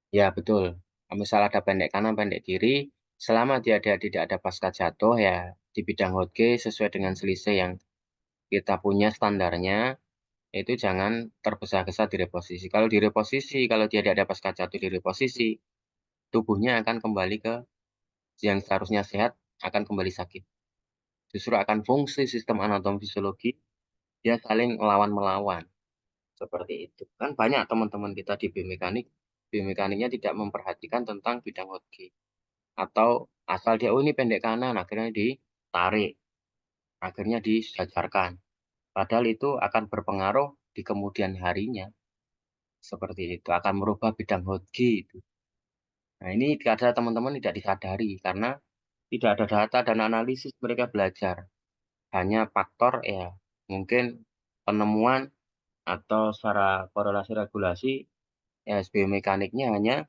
Ya, betul. Misal ada pendek kanan, pendek kiri, selama tidak ada pasca jatuh ya di bidang Hotge sesuai dengan selisih yang kita punya standarnya, itu jangan tergesa-gesa di reposisi. Kalau di reposisi, kalau dia tidak ada pasca jatuh di reposisi, tubuhnya akan kembali ke yang seharusnya sehat, akan kembali sakit. Justru akan fungsi sistem anatomi fisiologi, dia saling melawan-melawan. Seperti itu. Kan banyak teman-teman kita di biomekanik, biomekaniknya tidak memperhatikan tentang bidang Hotge. Atau asal dia, oh ini pendek kanan, akhirnya ditarik, akhirnya disejajarkan. Padahal itu akan berpengaruh di kemudian harinya. Seperti itu, akan merubah bidang Hotge itu. Nah ini kadang teman-teman tidak disadari, karena tidak ada data dan analisis mereka belajar. Hanya faktor ya, mungkin penemuan atau secara korelasi regulasi, ya biomekaniknya hanya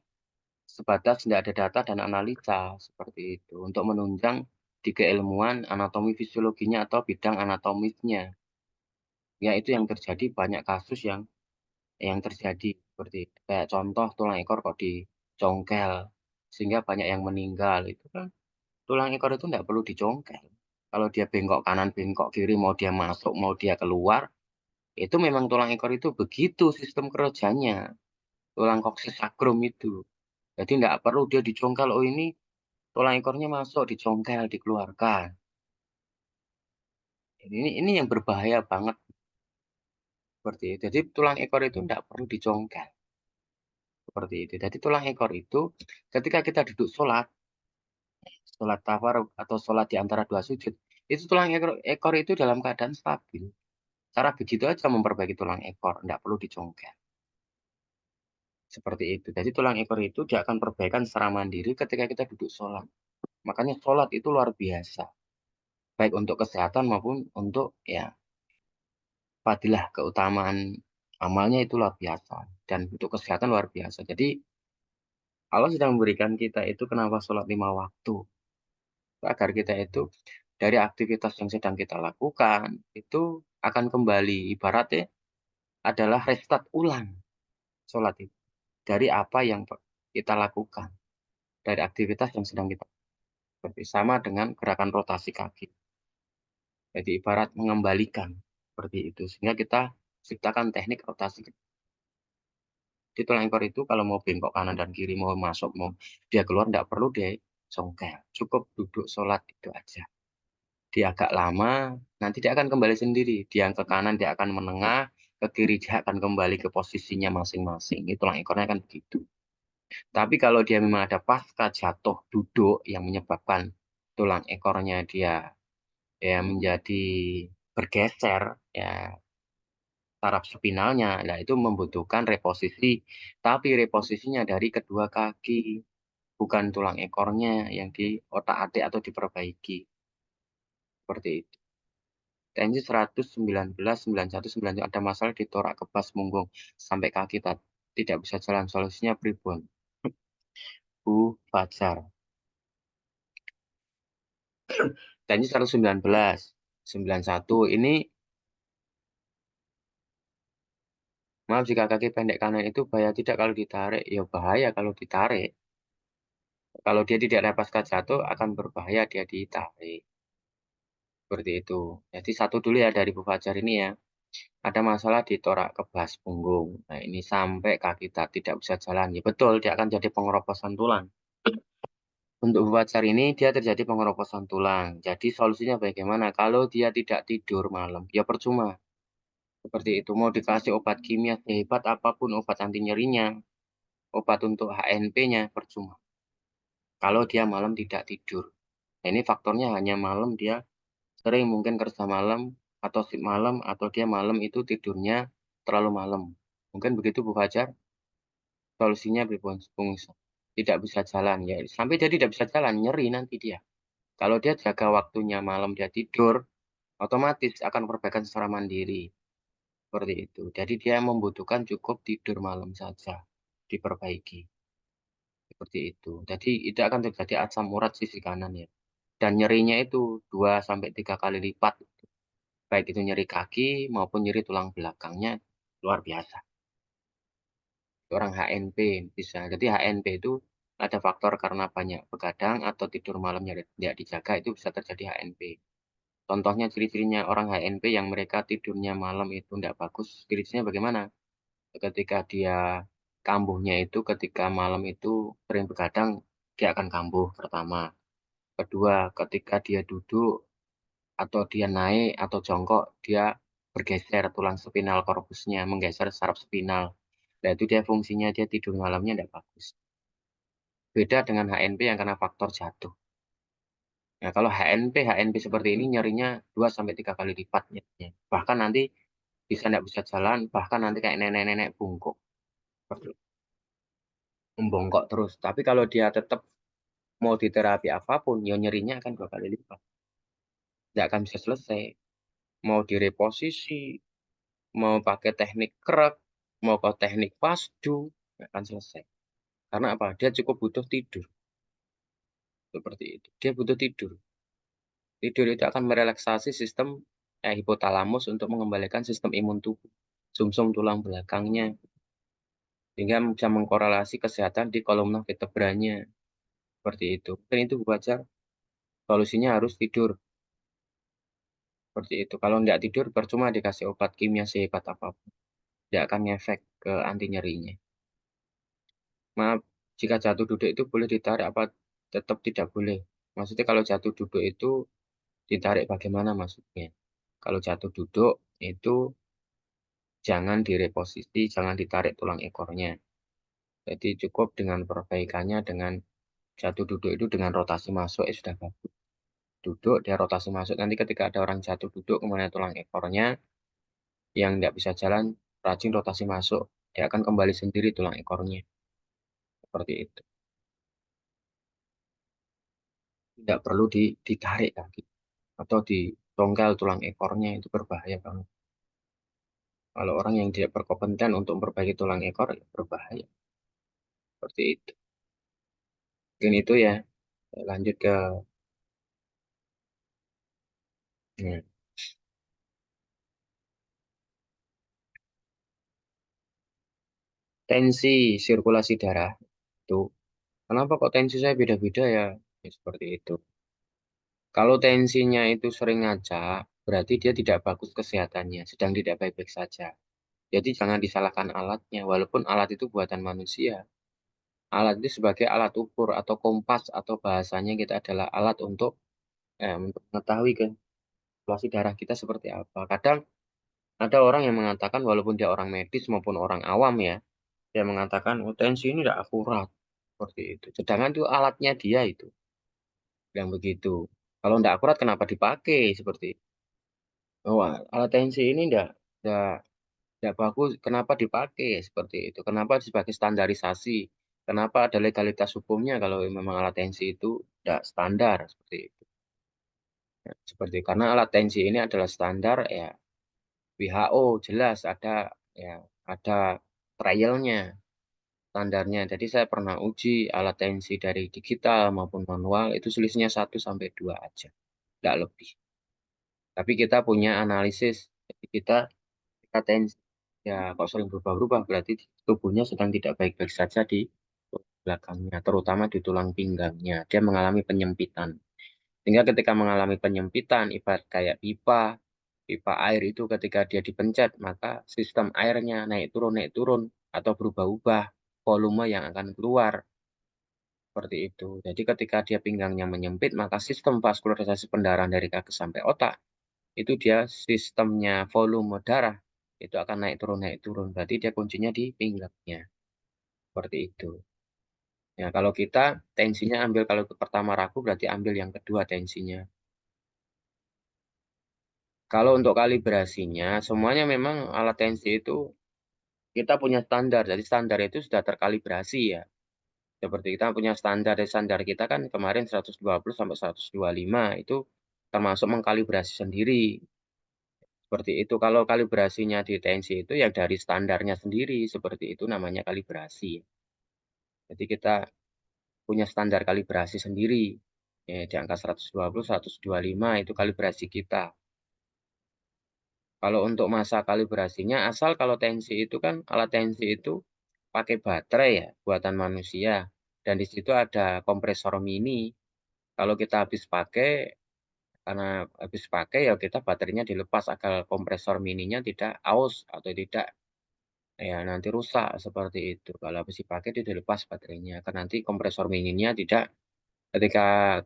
sebatas tidak ada data dan analisa seperti itu untuk menunjang di keilmuan anatomi fisiologinya atau bidang anatomisnya. Ya itu yang terjadi banyak kasus yang terjadi seperti itu. Kayak contoh tulang ekor kok dicongkel sehingga banyak yang meninggal itu kan tulang ekor itu tidak perlu dicongkel. Kalau dia bengkok kanan, bengkok kiri, mau dia masuk, mau dia keluar, itu memang tulang ekor itu begitu sistem kerjanya. Tulang koksis sakrum itu. Jadi tidak perlu dia dicongkel. Oh ini tulang ekornya masuk, dicongkel, dikeluarkan. Ini yang berbahaya banget seperti itu. Jadi tulang ekor itu tidak perlu dicongkel seperti itu. Jadi tulang ekor itu ketika kita duduk sholat tawarruk atau sholat di antara dua sujud, itu tulang ekor itu dalam keadaan stabil. Cara begitu aja memperbaiki tulang ekor, tidak perlu dicongkel. Seperti itu. Jadi tulang ekor itu dia akan perbaikan secara mandiri ketika kita duduk sholat. Makanya sholat itu luar biasa. Baik untuk kesehatan maupun untuk ya fadilah keutamaan amalnya itu luar biasa. Dan untuk kesehatan luar biasa. Jadi Allah sedang memberikan kita itu kenapa sholat 5 waktu. Agar kita itu dari aktivitas yang sedang kita lakukan itu akan kembali. Ibaratnya adalah restart ulang sholat itu. Dari apa yang kita lakukan. Dari aktivitas yang sedang kita lakukan. Sama dengan gerakan rotasi kaki. Jadi ibarat mengembalikan. Seperti itu. Sehingga kita ciptakan teknik rotasi. Di tulang ekor itu kalau mau bengkok kanan dan kiri, mau masuk, mau dia keluar, tidak perlu dia congkel. Cukup duduk sholat itu aja. Dia agak lama, nanti dia akan kembali sendiri. Dia ke kanan, dia akan menengah, ke kiri dia akan kembali ke posisinya masing-masing. Itu tulang ekornya kan begitu. Tapi kalau dia memang ada pasca jatuh duduk yang menyebabkan tulang ekornya dia ya menjadi bergeser, ya saraf spinalnya, nah itu membutuhkan reposisi, tapi reposisinya dari kedua kaki, bukan tulang ekornya yang di otak-atik atau diperbaiki. Seperti itu. Tensi 119, 91, 92 ada masalah di torak kebas punggung sampai kaki tidak bisa jalan. Solusinya pribon. Bu Fajar. Tensi 119, 91 ini maaf jika kaki pendek kanan itu bahaya tidak kalau ditarik, ya bahaya kalau ditarik. Kalau dia tidak ada pasca jatuh akan berbahaya dia ditarik. Seperti itu. Jadi satu dulu ya dari Bu Fajar ini ya. Ada masalah di torak kebas punggung. Nah ini sampai kaki tidak bisa jalan. Ya betul, dia akan jadi pengeroposan tulang. Untuk Bu Fajar ini dia terjadi pengeroposan tulang. Jadi solusinya bagaimana? Kalau dia tidak tidur malam, ya percuma. Seperti itu. Mau dikasih obat kimia sehebat apapun, obat anti nyerinya, obat untuk HNP-nya, percuma. Kalau dia malam tidak tidur. Nah, ini faktornya hanya malam dia sering mungkin kerja malam atau shift malam atau dia malam itu tidurnya terlalu malam. Mungkin begitu Bu Fajar. Solusinya tidak bisa jalan ya. Sampai dia tidak bisa jalan, nyeri nanti dia. Kalau dia jaga waktunya malam dia tidur, otomatis akan perbaikan secara mandiri. Seperti itu. Jadi dia membutuhkan cukup tidur malam saja diperbaiki. Seperti itu. Jadi itu akan terjadi asam urat sisi kanan ya. Dan nyerinya itu 2 sampai 3 kali lipat. Baik itu nyeri kaki maupun nyeri tulang belakangnya luar biasa. Orang HNP bisa. Jadi HNP itu ada faktor karena banyak begadang atau tidur malamnya tidak dijaga itu bisa terjadi HNP. Contohnya ciri-cirinya orang HNP yang mereka tidurnya malam itu tidak bagus. Ciri-cirinya bagaimana? Ketika dia kambuhnya itu ketika malam itu sering begadang dia akan kambuh pertama. Kedua, ketika dia duduk atau dia naik atau jongkok, dia bergeser tulang spinal korpusnya, menggeser saraf spinal. Nah, itu dia fungsinya, dia tidur malamnya tidak bagus. Beda dengan HNP yang karena faktor jatuh. Nah, kalau HNP seperti ini nyerinya 2 sampai 3 kali lipat. Bahkan nanti tidak bisa jalan, bahkan nanti kayak nenek-nenek bungkuk. Membongkok terus. Tapi kalau dia tetap mau diterapi apapun, ya nyerinya akan 2 kali lipat. Tidak akan bisa selesai. Mau direposisi, mau pakai teknik krek, mau pakai teknik pasdu, nggak akan selesai. Karena apa? Dia cukup butuh tidur. Seperti itu. Dia butuh tidur. Tidur itu akan merelaksasi sistem hipotalamus untuk mengembalikan sistem imun tubuh, sumsum tulang belakangnya, sehingga bisa mengkorelasi kesehatan di kolumna vertebranya. Seperti itu. Dan itu wajar. Solusinya harus tidur. Seperti itu. Kalau tidak tidur, percuma dikasih obat kimia sehebat apapun. Tidak akan ngefek ke anti nyerinya. Maaf, jika jatuh duduk itu boleh ditarik apa tetap tidak boleh? Maksudnya kalau jatuh duduk itu ditarik bagaimana maksudnya? Kalau jatuh duduk itu jangan direposisi, jangan ditarik tulang ekornya. Jadi cukup dengan perbaikannya dengan jatuh duduk itu dengan rotasi masuk ya sudah bagus. Duduk dia rotasi masuk. Nanti ketika ada orang jatuh duduk kemudian tulang ekornya yang tidak bisa jalan, rajin rotasi masuk. Dia akan kembali sendiri tulang ekornya. Seperti itu. Tidak perlu ditarik kaki atau ditongkel tulang ekornya itu berbahaya banget. Kalau orang yang tidak berkompeten untuk memperbaiki tulang ekor, ya berbahaya. Seperti itu. Mungkin itu ya. Lanjut ke hmm, tensi sirkulasi darah. Itu. Kenapa kok tensi saya beda-beda ya? Ya, seperti itu. Kalau tensinya itu sering ngacak, berarti dia tidak bagus kesehatannya, sedang tidak baik-baik saja. Jadi jangan disalahkan alatnya, walaupun alat itu buatan manusia. Alat itu sebagai alat ukur atau kompas atau bahasanya kita adalah alat untuk mengetahui kan sirkulasi darah kita seperti apa. Kadang ada orang yang mengatakan walaupun dia orang medis maupun orang awam ya, dia mengatakan oh, tensi ini tidak akurat seperti itu. Sedangkan itu alatnya dia itu yang begitu. Kalau tidak akurat kenapa dipakai seperti itu? Oh, alat tensi ini tidak bagus. Kenapa dipakai seperti itu? Kenapa sebagai standarisasi? Kenapa ada legalitas hukumnya kalau memang alat tensi itu tidak standar seperti itu? Ya, seperti karena alat tensi ini adalah standar ya WHO jelas ya ada trialnya standarnya. Jadi saya pernah uji alat tensi dari digital maupun manual itu selisihnya 1 sampai 2 aja, tidak lebih. Tapi kita punya analisis, jadi kita tensi ya kok sering berubah-ubah berarti tubuhnya sedang tidak baik-baik saja di belakangnya, terutama di tulang pinggangnya. Dia mengalami penyempitan. Sehingga ketika mengalami penyempitan, ibarat kayak pipa air itu ketika dia dipencet, maka sistem airnya naik turun, atau berubah-ubah volume yang akan keluar. Seperti itu. Jadi ketika dia pinggangnya menyempit, maka sistem vaskularisasi pendarahan dari kaki sampai otak, itu dia sistemnya volume darah, itu akan naik turun, naik turun. Berarti dia kuncinya di pinggangnya. Seperti itu. Ya, kalau kita tensinya ambil, kalau pertama ragu, berarti ambil yang kedua tensinya. Kalau untuk kalibrasinya, semuanya memang alat tensi itu kita punya standar. Jadi standar itu sudah terkalibrasi ya. Seperti kita punya standar kita kan kemarin 120 sampai 125 itu termasuk mengkalibrasi sendiri. Seperti itu. Kalau kalibrasinya di tensi itu ya dari standarnya sendiri. Seperti itu namanya kalibrasi. Jadi kita punya standar kalibrasi sendiri. Ya, di angka 120, 125 itu kalibrasi kita. Kalau untuk masa kalibrasinya, asal kalau tensi itu kan, alat tensi itu pakai baterai ya, buatan manusia. Dan di situ ada kompresor mini. Kalau kita karena habis pakai ya kita baterainya dilepas agar kompresor mininya tidak aus atau tidak ya nanti rusak seperti itu. Kalau habis dipakai dia dilepas baterainya. Karena nanti kompresor mininya tidak ketika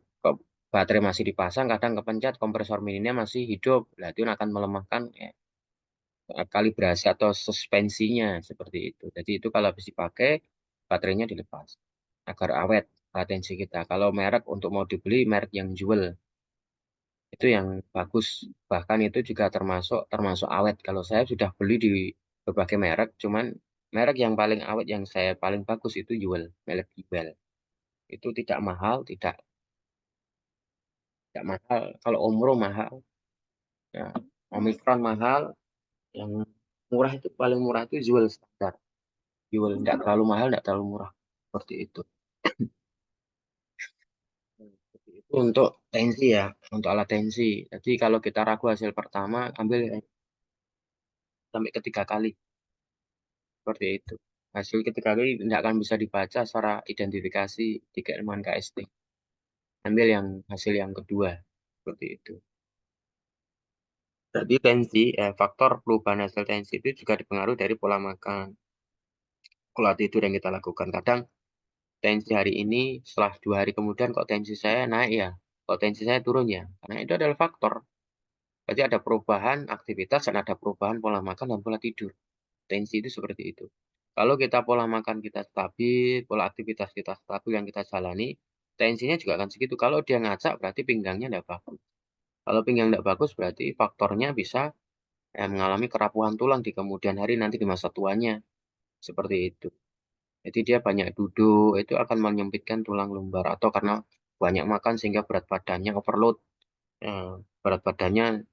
baterai masih dipasang kadang kepencet kompresor mininya masih hidup. Nah, itu akan melemahkan kalibrasi atau suspensinya seperti itu. Jadi itu kalau habis dipakai baterainya dilepas agar awet latensi kita. Kalau merek untuk mau dibeli merek yang jual itu yang bagus. Bahkan itu juga termasuk termasuk awet. Kalau saya sudah beli di berbagai merek, cuman merek yang paling awet yang saya paling bagus itu jual merek Juel. Itu tidak mahal, tidak mahal. Kalau Omro mahal, ya, Omicron mahal. Yang murah itu paling murah itu jual standar. Jual tidak terlalu mahal, tidak terlalu murah. seperti itu. Seperti itu untuk tensi ya, untuk alat tensi. Jadi kalau kita ragu hasil pertama, ambil sampai ketiga kali. Seperti itu. Hasil ketiga kali tidak akan bisa dibaca secara identifikasi di keilmuan KST. Ambil yang hasil yang kedua. Seperti itu. Jadi tensi, faktor perubahan hasil tensi itu juga dipengaruhi dari pola makan, pola tidur yang kita lakukan. Kadang tensi hari ini, setelah 2 hari kemudian kok tensi saya naik ya, kok tensi saya turun ya. Karena itu adalah faktor. Berarti ada perubahan aktivitas dan ada perubahan pola makan dan pola tidur. Tensi itu seperti itu. Kalau kita pola makan kita stabil, pola aktivitas kita stabil yang kita jalani, tensinya juga akan segitu. Kalau dia ngacak berarti pinggangnya tidak bagus. Kalau pinggang tidak bagus berarti faktornya bisa mengalami kerapuhan tulang di kemudian hari nanti di masa tuanya. Seperti itu. Jadi dia banyak duduk, itu akan menyempitkan tulang lumbar. Atau karena banyak makan sehingga berat badannya overload. Berat badannya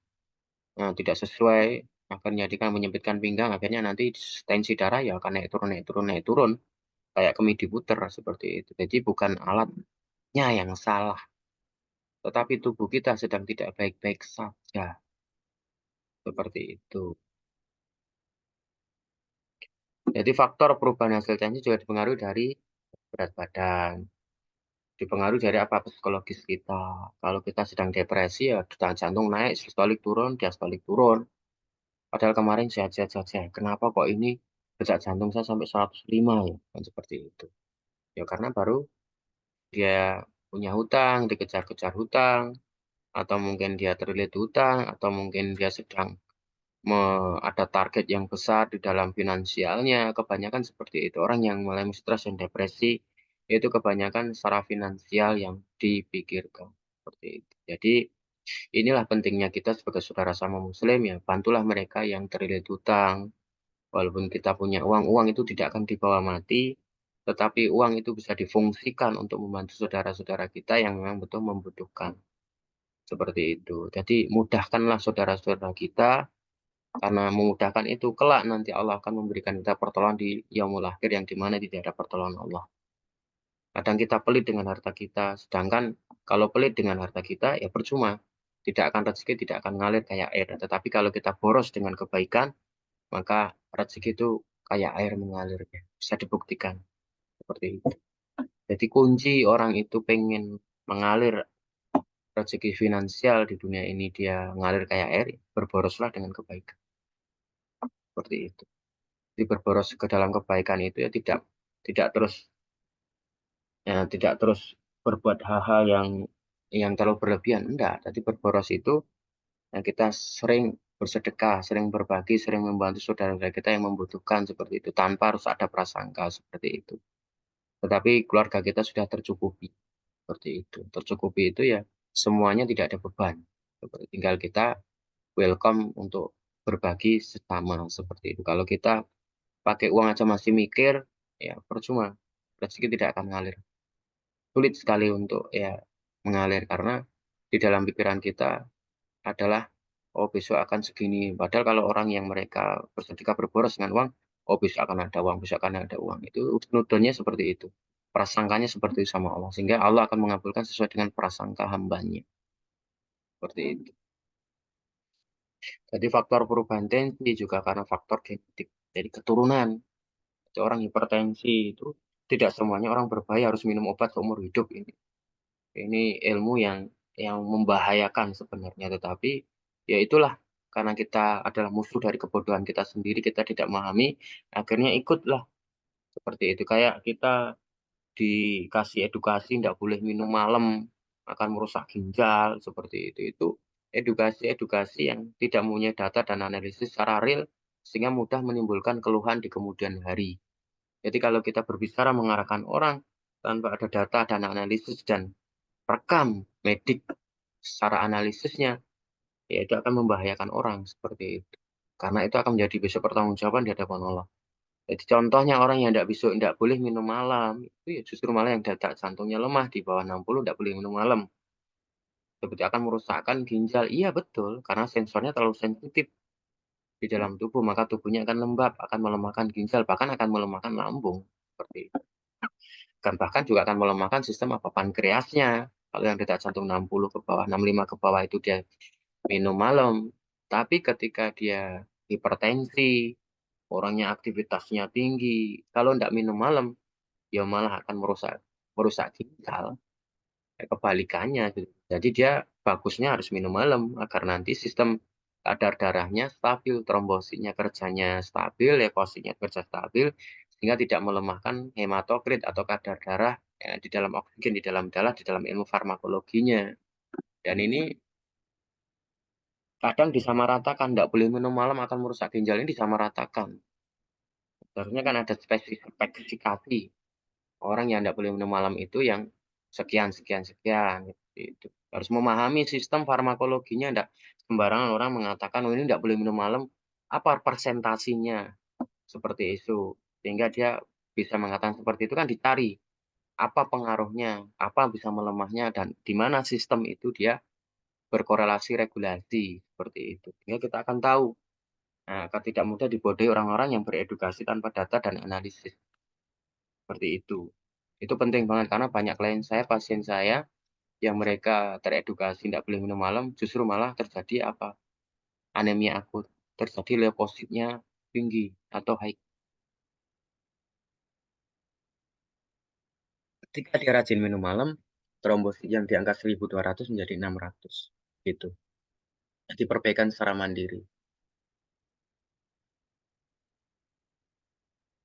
tidak sesuai, akhirnya dia akan menyempitkan pinggang, akhirnya nanti tensi darah ya akan naik turun, naik turun, naik turun. Kayak kemudi puter seperti itu. Jadi bukan alatnya yang salah, tetapi tubuh kita sedang tidak baik-baik saja. Seperti itu. Jadi faktor perubahan hasil tensi juga dipengaruhi dari berat badan. Dipengaruhi dari apa? Psikologis kita. Kalau kita sedang depresi ya detak jantung naik, sistolik turun, diastolik turun. Padahal kemarin sehat-sehat saja. Kenapa kok ini detak jantung saya sampai 105 ya? Kan seperti itu. Ya karena baru dia punya hutang, dikejar-kejar hutang, atau mungkin dia terlilit hutang, atau mungkin dia sedang ada target yang besar di dalam finansialnya. Kebanyakan seperti itu. Orang yang mengalami stres dan depresi itu kebanyakan secara finansial yang dipikirkan. Seperti itu. Jadi inilah pentingnya kita sebagai saudara sama muslim ya, bantulah mereka yang terlilit hutang. Walaupun kita punya uang, uang itu tidak akan dibawa mati, tetapi uang itu bisa difungsikan untuk membantu saudara-saudara kita yang memang betul membutuhkan. Seperti itu. Jadi mudahkanlah saudara-saudara kita, karena memudahkan itu kelak nanti Allah akan memberikan kita pertolongan di yaumul akhir yang dimana tidak ada pertolongan Allah. Kadang kita pelit dengan harta kita, sedangkan kalau pelit dengan harta kita ya percuma. Tidak akan rezeki, tidak akan ngalir kayak air. Tetapi kalau kita boros dengan kebaikan, maka rezeki itu kayak air mengalir. Bisa dibuktikan seperti itu. Jadi kunci orang itu pengen mengalir rezeki finansial di dunia ini dia ngalir kayak air, berboroslah dengan kebaikan. Seperti itu. Jadi berboros ke dalam kebaikan itu ya tidak terus tidak terus berbuat hal-hal yang terlalu berlebihan. Enggak. Jadi berboros itu kita sering bersedekah, sering berbagi, sering membantu saudara-saudara kita yang membutuhkan seperti itu tanpa harus ada prasangka seperti itu. Tetapi keluarga kita sudah tercukupi seperti itu. Tercukupi itu ya semuanya tidak ada beban. Seperti tinggal kita welcome untuk berbagi sesama seperti itu. Kalau kita pakai uang aja masih mikir, ya percuma. Rezeki tidak akan ngalir. Sulit sekali untuk ya mengalir karena di dalam pikiran kita adalah oh besok akan segini. Padahal kalau orang yang mereka bersedekah berboros dengan uang, oh besok akan ada uang, besok akan ada uang. Itu nuturnya seperti itu. Prasangkanya seperti itu sama Allah. Sehingga Allah akan mengabulkan sesuai dengan prasangka hambanya. Seperti itu. Jadi faktor perubahan tensi juga karena faktor genetik. Jadi keturunan. Jadi orang hipertensi itu tidak semuanya orang berbahaya harus minum obat seumur hidup ini. Ini ilmu yang membahayakan sebenarnya, tetapi ya itulah karena kita adalah musuh dari kebodohan kita sendiri, kita tidak memahami, akhirnya ikutlah seperti itu. Kayak kita dikasih edukasi tidak boleh minum malam, akan merusak ginjal seperti itu. Itu edukasi-edukasi yang tidak mempunyai data dan analisis secara real sehingga mudah menimbulkan keluhan di kemudian hari. Jadi kalau kita berbicara mengarahkan orang tanpa ada data dan analisis dan rekam medik secara analisisnya, ya itu akan membahayakan orang seperti itu. Karena itu akan menjadi besok pertanggungjawaban di hadapan Allah. Jadi contohnya orang yang tidak boleh minum malam, itu ya justru malah yang detak jantungnya lemah di bawah 60 tidak boleh minum malam. Seperti akan merusakkan ginjal. Iya betul, karena sensornya terlalu sensitif di dalam tubuh, maka tubuhnya akan lembab, akan melemahkan ginjal, bahkan akan melemahkan lambung. Seperti itu. Dan bahkan juga akan melemahkan sistem apa pankreasnya. Kalau yang detak jantung 60 ke bawah, 65 ke bawah itu dia minum malam. Tapi ketika dia hipertensi, orangnya aktivitasnya tinggi, kalau tidak minum malam, ya malah akan merusak ginjal. Kebalikannya gitu. Jadi dia bagusnya harus minum malam agar nanti sistem kadar darahnya stabil, trombositnya kerjanya stabil, leukositnya kerja stabil, sehingga tidak melemahkan hematokrit atau kadar darah ya, di dalam oksigen, di dalam darah, di dalam ilmu farmakologinya. Dan ini kadang disamaratakan, tidak boleh minum malam akan merusak ginjal, ini disamaratakan. Seharusnya kan ada spesifikasi orang yang tidak boleh minum malam itu yang sekian sekian sekian gitu. Harus memahami sistem farmakologinya, tidak sembarangan orang mengatakan oh ini tidak boleh minum malam, apa persentasinya seperti itu, sehingga dia bisa mengatakan seperti itu kan dicari apa pengaruhnya, apa bisa melemahnya, dan di mana sistem itu dia berkorelasi regulasi seperti itu, sehingga kita akan tahu. Nah, agar tidak mudah dibodohi orang-orang yang beredukasi tanpa data dan analisis seperti itu. Itu penting banget karena banyak klien saya, pasien saya yang mereka teredukasi tidak boleh minum malam, justru malah terjadi apa? Anemia akut, terjadi leukositnya tinggi atau high. Ketika dia rajin minum malam, trombosit yang di angka 1.200 menjadi 600. Gitu. Jadi perbaikan secara mandiri.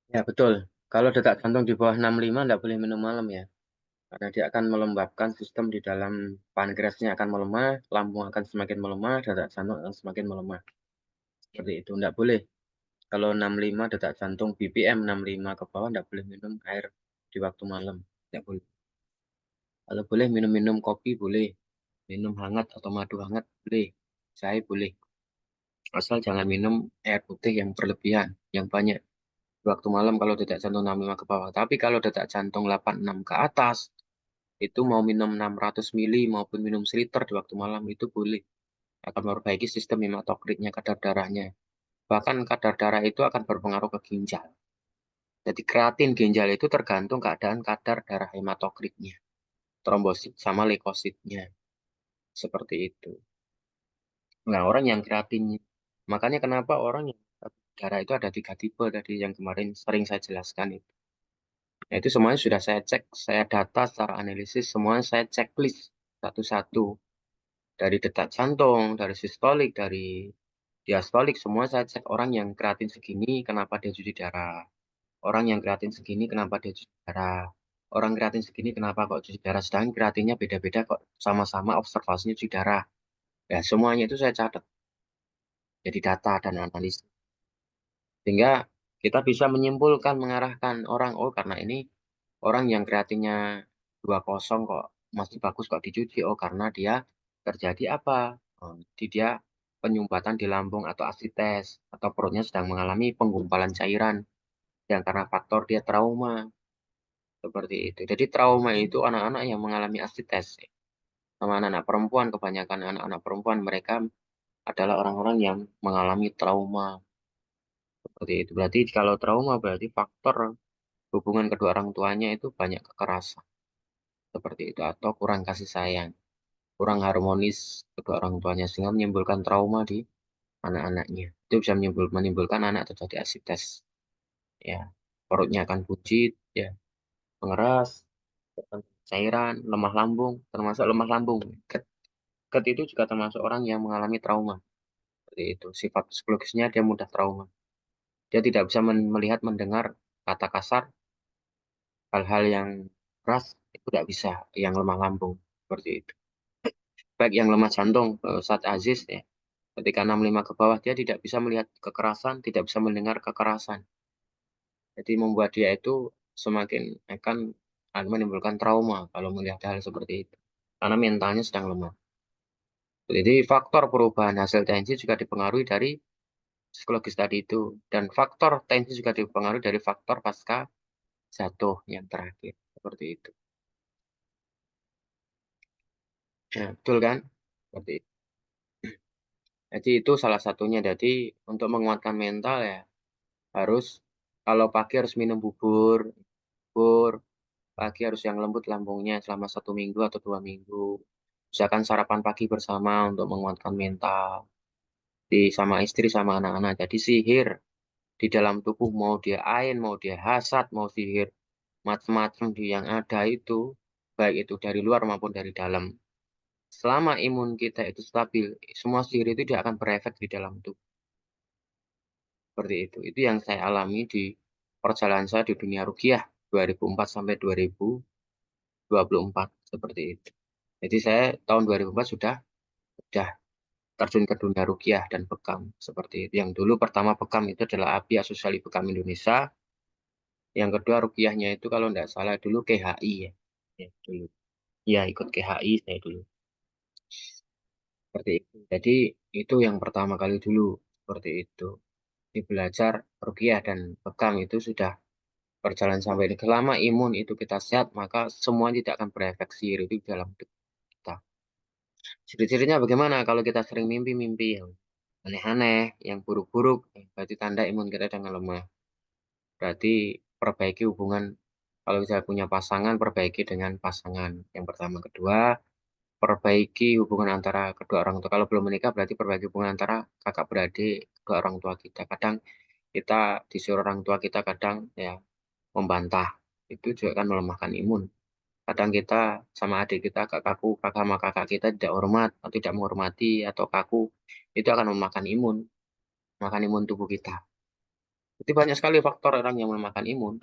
Ya betul. Kalau detak jantung di bawah 65 tidak boleh minum malam ya. Karena dia akan melembabkan sistem di dalam pankreasnya akan melemah, lambung akan semakin melemah, detak jantung akan semakin melemah. Seperti itu, tidak boleh. Kalau 65 detak jantung BPM 65 ke bawah, tidak boleh minum air di waktu malam. Tidak boleh. Kalau boleh minum-minum kopi, boleh. Minum hangat atau madu hangat, boleh. Jahe boleh. Asal jangan minum air putih yang berlebihan, yang banyak. Di waktu malam kalau detak jantung 65 ke bawah. Tapi kalau detak jantung 86 ke atas, itu mau minum 600 mili maupun minum seliter di waktu malam itu boleh. Akan memperbaiki sistem hematokritnya, kadar darahnya. Bahkan kadar darah itu akan berpengaruh ke ginjal. Jadi kreatin ginjal itu tergantung keadaan kadar darah hematokritnya, trombosit sama leukositnya. Seperti itu. Nah, orang yang kreatinnya. Makanya kenapa orang yang darah itu ada 3 tipe tadi yang kemarin sering saya jelaskan itu. Nah, itu semuanya sudah saya cek, saya data secara analisis, semuanya saya checklist satu-satu. Dari detak jantung, dari sistolik, dari diastolik, semua saya cek orang yang kreatin segini, kenapa dia cuci darah. Orang yang kreatin segini, kenapa dia cuci darah. Orang kreatin segini, kenapa kok cuci darah. Sedangkan kreatinnya beda-beda kok, sama-sama observasinya cuci darah. Ya, semuanya itu saya catat. Jadi data dan analisis. Sehingga kita bisa menyimpulkan, mengarahkan orang, oh karena ini orang yang kreatinnya 20 kok masih bagus kok dicuci. Oh karena dia terjadi apa? Oh, jadi dia penyumbatan di lambung atau asites atau perutnya sedang mengalami penggumpalan cairan yang karena faktor dia trauma seperti itu. Jadi trauma itu anak-anak yang mengalami asites sama anak-anak perempuan, kebanyakan anak-anak perempuan mereka adalah orang-orang yang mengalami trauma seperti itu. Berarti kalau trauma berarti faktor hubungan kedua orang tuanya itu banyak kekerasan seperti itu atau kurang kasih sayang, kurang harmonis kedua orang tuanya sehingga menimbulkan trauma di anak-anaknya. Itu bisa menimbulkan anak terjadi asites. Ya, perutnya akan buncit, ya, mengeras, cairan, lemah lambung, termasuk lemah lambung. GERD itu juga termasuk orang yang mengalami trauma. Seperti itu. Sifat psikologisnya dia mudah trauma. Dia tidak bisa melihat, mendengar kata kasar, hal-hal yang keras itu tidak bisa. Yang lemah lambung seperti itu. Baik yang lemah jantung, Ustadz Aziz ya. Ketika 65 ke bawah dia tidak bisa melihat kekerasan, tidak bisa mendengar kekerasan. Jadi membuat dia itu semakin akan menimbulkan trauma kalau melihat hal seperti itu. Karena mentalnya sedang lemah. Jadi faktor perubahan hasil tensi juga dipengaruhi dari psikologis tadi itu. Dan faktor tensi juga dipengaruhi dari faktor pasca jatuh yang terakhir. Seperti itu. Ya, betul kan? Seperti itu. Jadi itu salah satunya. Jadi untuk menguatkan mental ya harus kalau pagi harus minum bubur, bubur. Pagi harus yang lembut lambungnya selama 1 minggu atau 2 minggu. Misalkan sarapan pagi bersama untuk menguatkan mental. Sama istri, sama anak-anak. Jadi sihir di dalam tubuh, mau dia ain, mau dia hasad, mau sihir macam-macam yang ada itu, baik itu dari luar maupun dari dalam. Selama imun kita itu stabil, semua sihir itu dia akan berefek di dalam tubuh. Seperti itu. Itu yang saya alami di perjalanan saya di dunia ruqyah 2004 sampai 2024 seperti itu. Jadi saya tahun 2004 sudah terjun ke dunia ruqyah dan bekam seperti itu. Yang dulu pertama bekam itu adalah API Asosiasi Bekam Indonesia. Yang kedua ruqyahnya itu kalau tidak salah dulu KHI ya. Ya dulu. Ya ikut KHI saya dulu. Seperti itu. Jadi itu yang pertama kali dulu seperti itu. Di belajar ruqyah dan bekam itu sudah berjalan sampai ini. Selama imun itu kita sehat, maka semua tidak akan berefek sihir itu di dalam tubuh kita. Ciri-cirinya bagaimana? Kalau kita sering mimpi-mimpi yang aneh-aneh, yang buruk-buruk, berarti tanda imun kita jangan lemah. Berarti perbaiki hubungan, kalau saya punya pasangan, perbaiki dengan pasangan. Yang pertama. Kedua, perbaiki hubungan antara kedua orang tua. Kalau belum menikah, berarti perbaiki hubungan antara kakak beradik, kedua orang tua kita. Kadang kita disuruh orang tua kita kadang ya membantah. Itu juga kan melemahkan imun. Kadang kita sama adik kita agak kaku, kakak sama kakak kita tidak hormat atau tidak menghormati atau kaku, itu akan memakan imun, makan imun tubuh kita. Jadi banyak sekali faktor orang yang melemahkan imun.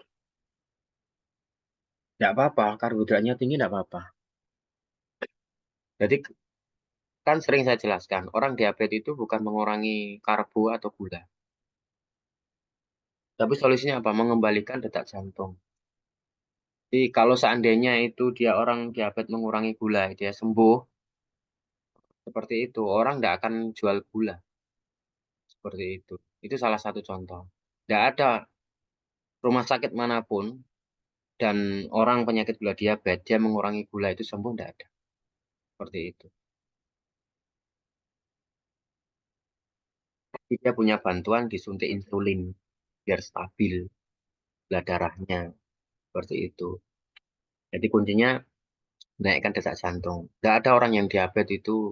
Tidak apa-apa, karbohidratnya tinggi tidak apa-apa. Jadi kan sering saya jelaskan, orang diabetes itu bukan mengurangi karbo atau gula. Tapi solusinya apa? Mengembalikan detak jantung. Jadi kalau seandainya itu dia orang diabetes mengurangi gula, dia sembuh, seperti itu, orang tidak akan jual gula. Seperti itu. Itu salah satu contoh. Tidak ada rumah sakit manapun dan orang penyakit gula diabetes, dia mengurangi gula itu sembuh, tidak ada. Seperti itu. Jadi dia punya bantuan disuntik insulin biar stabil gula darahnya. Seperti itu. Jadi kuncinya naikkan detak jantung. Tidak ada orang yang diabetes itu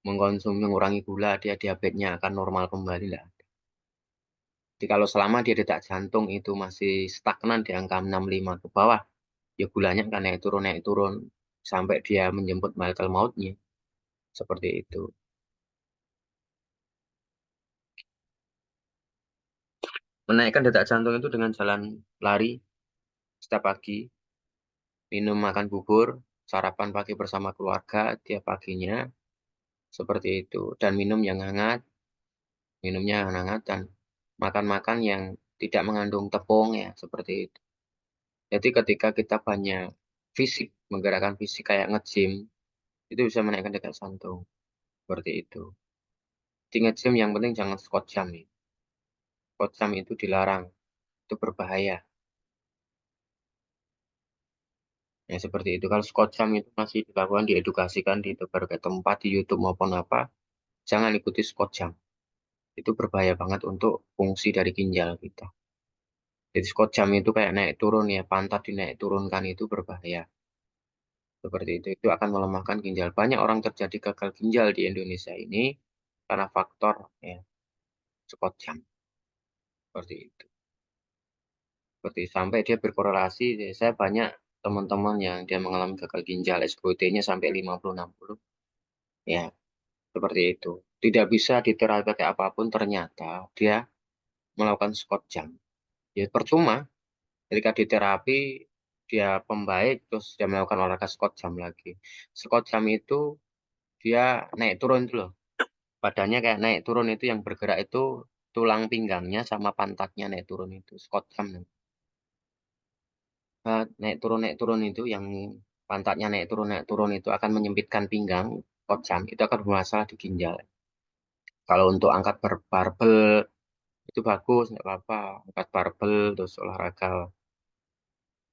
mengurangi gula, dia diabetesnya akan normal kembali. Lah. Jadi kalau selama dia detak jantung itu masih stagnan di angka 65 ke bawah, ya gulanya akan naik turun sampai dia menjemput malaikat mautnya. Seperti itu. Menaikkan detak jantung itu dengan jalan lari setiap pagi, minum makan bubur, sarapan pagi bersama keluarga tiap paginya, seperti itu. Dan minum yang hangat, minumnya yang hangat dan makan-makan yang tidak mengandung tepung ya, seperti itu. Jadi ketika kita banyak fisik, menggerakkan fisik kayak nge-gym, itu bisa menaikkan detak jantung, seperti itu. Di nge-gym yang penting jangan squat jam ya. Squat jam itu dilarang, itu berbahaya. Ya seperti itu. Kalau squat jam itu masih dilakukan, diedukasikan di berbagai tempat, di YouTube maupun apa, jangan ikuti squat jam. Itu berbahaya banget untuk fungsi dari ginjal kita. Jadi squat jam itu kayak naik turun ya, pantat dinaik turunkan itu berbahaya. Seperti itu akan melemahkan ginjal. Banyak orang terjadi gagal ginjal di Indonesia ini karena faktor ya, squat jam. Seperti itu. Seperti sampai dia berkorelasi, saya banyak teman-teman yang dia mengalami gagal ginjal, SPOT-nya sampai 50-60. Ya, seperti itu. Tidak bisa diterapi pakai apapun, ternyata dia melakukan squat jam. Ya, percuma. Ketika diterapi, dia pembaik, terus dia melakukan olahraga squat jam lagi. Squat jam itu dia naik turun itu loh. Badannya kayak naik turun itu yang bergerak itu tulang pinggangnya sama pantatnya naik turun itu. Squat jam. Naik turun itu yang pantatnya naik turun itu akan menyempitkan pinggang. Squat jam itu akan bermasalah di ginjal. Kalau untuk angkat barbel itu bagus, nggak apa-apa. Angkat barbel, terus olahraga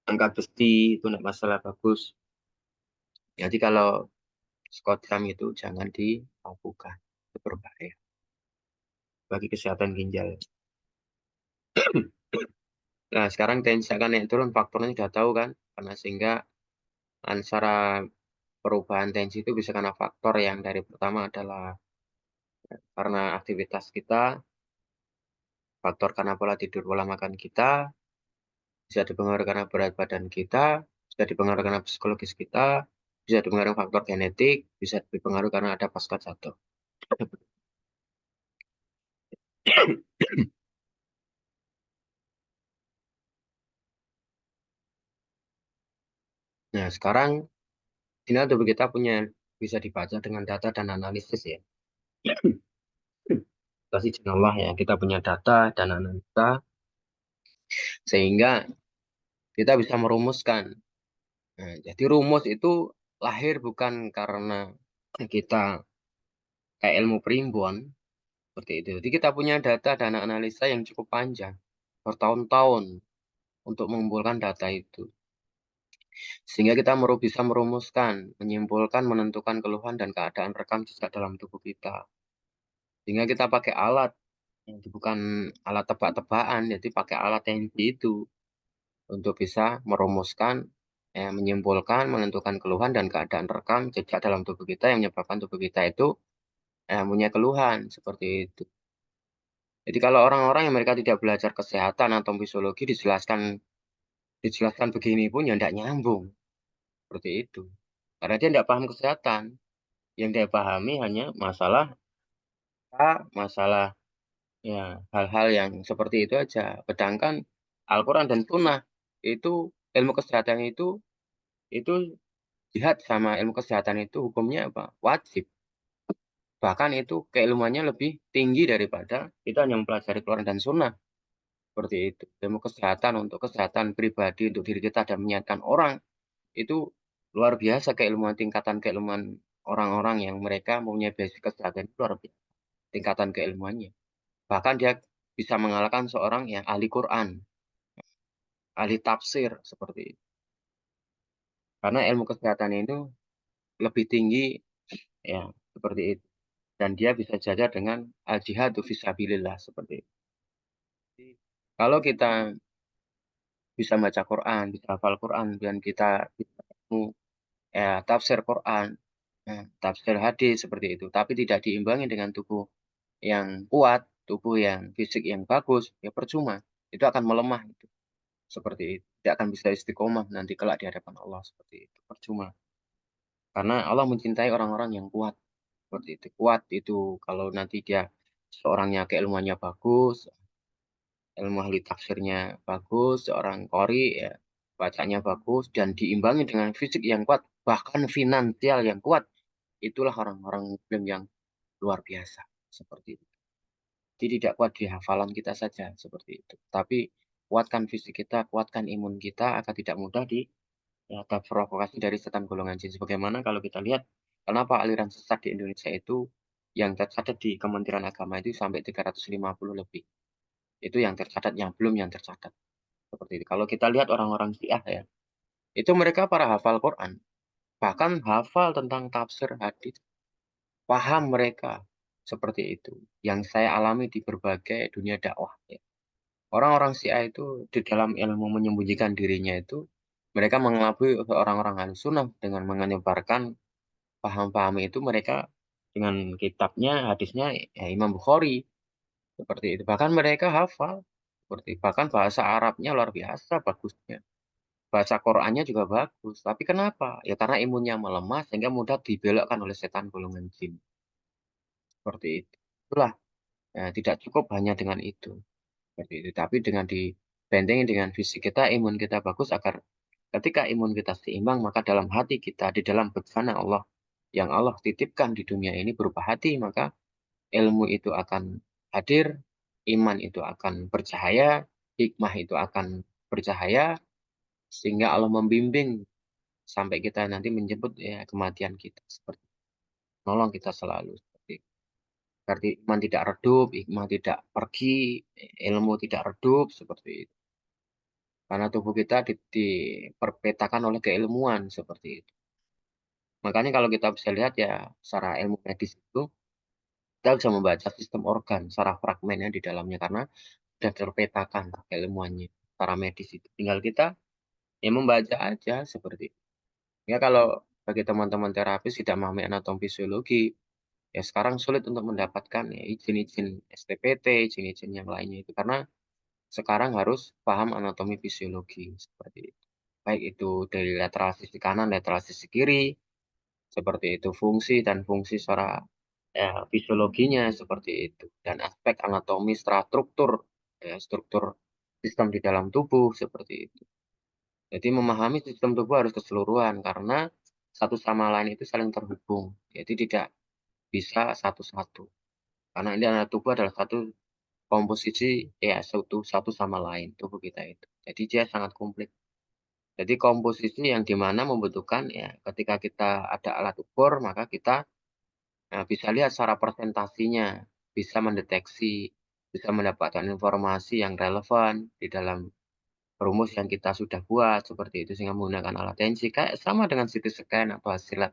angkat besi itu nggak masalah, bagus. Jadi kalau squat jam itu jangan dilakukan, itu berbahaya bagi kesehatan ginjal. Nah sekarang tensi akan naik turun, faktornya sudah tahu kan, karena sehingga antara perubahan tensi itu bisa karena faktor yang dari pertama adalah karena aktivitas kita, faktor karena pola tidur, pola makan kita, bisa dipengaruhi karena berat badan kita, bisa dipengaruhi karena psikologis kita, bisa dipengaruhi faktor genetik, bisa dipengaruhi karena ada pasca jatuh. Nah, sekarang final tubuh kita punya bisa dibaca dengan data dan analisis ya. Kasih Allah ya, kita punya data dan analisa sehingga kita bisa merumuskan. Nah, jadi rumus itu lahir bukan karena kita kayak ilmu primbon seperti itu. Jadi kita punya data dan analisa yang cukup panjang bertahun-tahun untuk mengumpulkan data itu. Sehingga kita bisa merumuskan, menyimpulkan, menentukan keluhan dan keadaan rekam jejak dalam tubuh kita. Sehingga kita pakai alat, bukan alat tebak-tebakan, jadi pakai alat yang itu untuk bisa merumuskan, menyimpulkan, menentukan keluhan dan keadaan rekam jejak dalam tubuh kita yang menyebabkan tubuh kita itu punya keluhan seperti itu. Jadi kalau orang-orang yang mereka tidak belajar kesehatan atau fisiologi dijelaskan begini pun ya tidak nyambung seperti itu. Karena dia tidak paham kesehatan. Yang dia pahami hanya masalah ya hal-hal yang seperti itu aja. Sedangkan Al-Quran dan Sunnah itu ilmu kesehatan itu jihad sama ilmu kesehatan itu hukumnya apa? Wajib. Bahkan itu keilmuannya lebih tinggi daripada kita hanya mempelajari Quran dan Sunnah. Seperti itu. Ilmu kesehatan untuk kesehatan pribadi untuk diri kita dan menyehatkan orang itu luar biasa tingkatan keilmuan orang-orang yang mereka mempunyai basic kesehatan itu luar biasa tingkatan keilmuannya. Bahkan dia bisa mengalahkan seorang yang ahli Quran, ahli tafsir seperti itu. Karena ilmu kesehatan itu lebih tinggi ya seperti itu. Dan dia bisa jajar dengan al-jihadu fisabilillah seperti itu. Kalau kita bisa baca Quran, bisa hafal Quran, dan kita bisa tafsir Quran, tafsir hadis seperti itu, tapi tidak diimbangi dengan tubuh yang kuat, tubuh yang fisik yang bagus, ya percuma. Itu akan melemah itu. Seperti itu. Tidak akan bisa istiqomah nanti kelak di hadapan Allah seperti itu. Percuma. Karena Allah mencintai orang-orang yang kuat. Seperti itu. Kuat itu kalau nanti dia seorangnya keilmuannya bagus, ilmu ahli tafsirnya bagus, seorang qori ya bacanya bagus dan diimbangi dengan fisik yang kuat, bahkan finansial yang kuat, itulah orang-orang muslim yang luar biasa seperti itu. Jadi tidak kuat di hafalan kita saja seperti itu, tapi kuatkan fisik kita, kuatkan imun kita agar tidak mudah terprovokasi dari setan golongan jin. Sebagaimana kalau kita lihat kenapa aliran sesat di Indonesia itu yang tercatat di Kementerian Agama itu sampai 350 lebih. Itu yang tercatat, yang belum yang tercatat. Seperti itu. Kalau kita lihat orang-orang Syiah ya, itu mereka para hafal Quran. Bahkan hafal tentang tafsir hadis. Paham mereka. Seperti itu. Yang saya alami di berbagai dunia dakwah. Ya. Orang-orang Syiah itu di dalam ilmu menyembunyikan dirinya itu, mereka mengelabui orang-orang Ahlussunnah dengan menyebarkan paham-paham itu mereka dengan kitabnya, hadisnya ya, Imam Bukhari. Seperti itu. Bahkan mereka hafal. Bahkan bahasa Arabnya luar biasa bagusnya. Bahasa Qurannya juga bagus. Tapi kenapa? Ya karena imunnya melemah sehingga mudah dibelokkan oleh setan golongan jin. Seperti itu. Itulah tidak cukup hanya dengan itu. Seperti itu. Tapi dengan dibentengi dengan fisik kita, imun kita bagus agar ketika imun kita seimbang, maka dalam hati kita, di dalam bencana Allah yang Allah titipkan di dunia ini berupa hati, maka ilmu itu akan hadir, iman itu akan bercahaya, hikmah itu akan bercahaya, sehingga Allah membimbing sampai kita nanti menjemput ya kematian kita seperti itu. Nolong kita selalu seperti itu. Berarti iman tidak redup, hikmah tidak pergi, ilmu tidak redup seperti itu. Karena tubuh kita diperpetakan oleh keilmuan seperti itu. Makanya kalau kita bisa lihat ya secara ilmu medis itu kita bisa membaca sistem organ secara fragmennya di dalamnya karena sudah terpetakan keilmuannya secara medis itu. Tinggal kita Ya membaca aja seperti itu. Ya kalau bagi teman-teman terapis tidak memahami anatomi fisiologi, ya sekarang sulit untuk mendapatkan ya izin-izin STPT, izin-izin yang lainnya itu karena sekarang harus paham anatomi fisiologi seperti itu. Baik itu dari lateral sisi kanan, lateral sisi kiri, seperti itu fungsi dan fungsi secara ya, fisiologinya seperti itu dan aspek anatomi struktur ya, struktur sistem di dalam tubuh seperti itu. Jadi memahami sistem tubuh harus keseluruhan karena satu sama lain itu saling terhubung. Jadi tidak bisa satu-satu. Karena ini adalah tubuh adalah satu komposisi ya satu sama lain tubuh kita itu. Jadi dia sangat komplit. Jadi komposisi yang dimana membutuhkan ya ketika kita ada alat ukur maka kita bisa lihat secara presentasinya, bisa mendeteksi, bisa mendapatkan informasi yang relevan di dalam rumus yang kita sudah buat seperti itu sehingga menggunakan alat tensi kayak sama dengan CT scan atau hasil lab.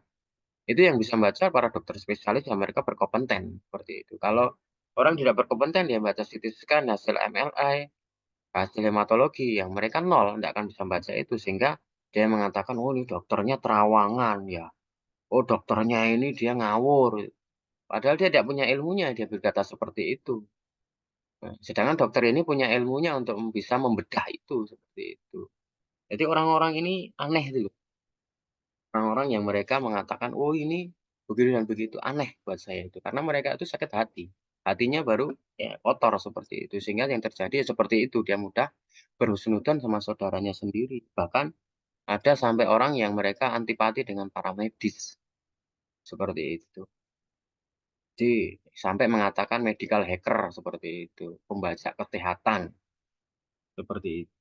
Itu yang bisa baca para dokter spesialis yang mereka berkompeten seperti itu. Kalau orang tidak berkompeten dia baca CT scan, hasil MRI, hasil hematologi yang mereka nol, tidak akan bisa baca itu sehingga dia mengatakan, oh ini dokternya terawangan ya. Oh dokternya ini dia ngawur. Padahal dia tidak punya ilmunya, dia berkata seperti itu. Nah, sedangkan dokter ini punya ilmunya untuk bisa membedah itu seperti itu. Jadi orang-orang ini aneh gitu. Orang-orang yang mereka mengatakan, oh ini begini dan begitu, aneh buat saya itu. Karena mereka itu sakit hati. Hatinya baru ya, kotor seperti itu. Sehingga yang terjadi ya seperti itu. Dia mudah berhusnudzon sama saudaranya sendiri. Bahkan ada sampai orang yang mereka antipati dengan para medis. Seperti itu. Jadi sampai mengatakan medical hacker seperti itu. Pembajak kesehatan. Seperti itu.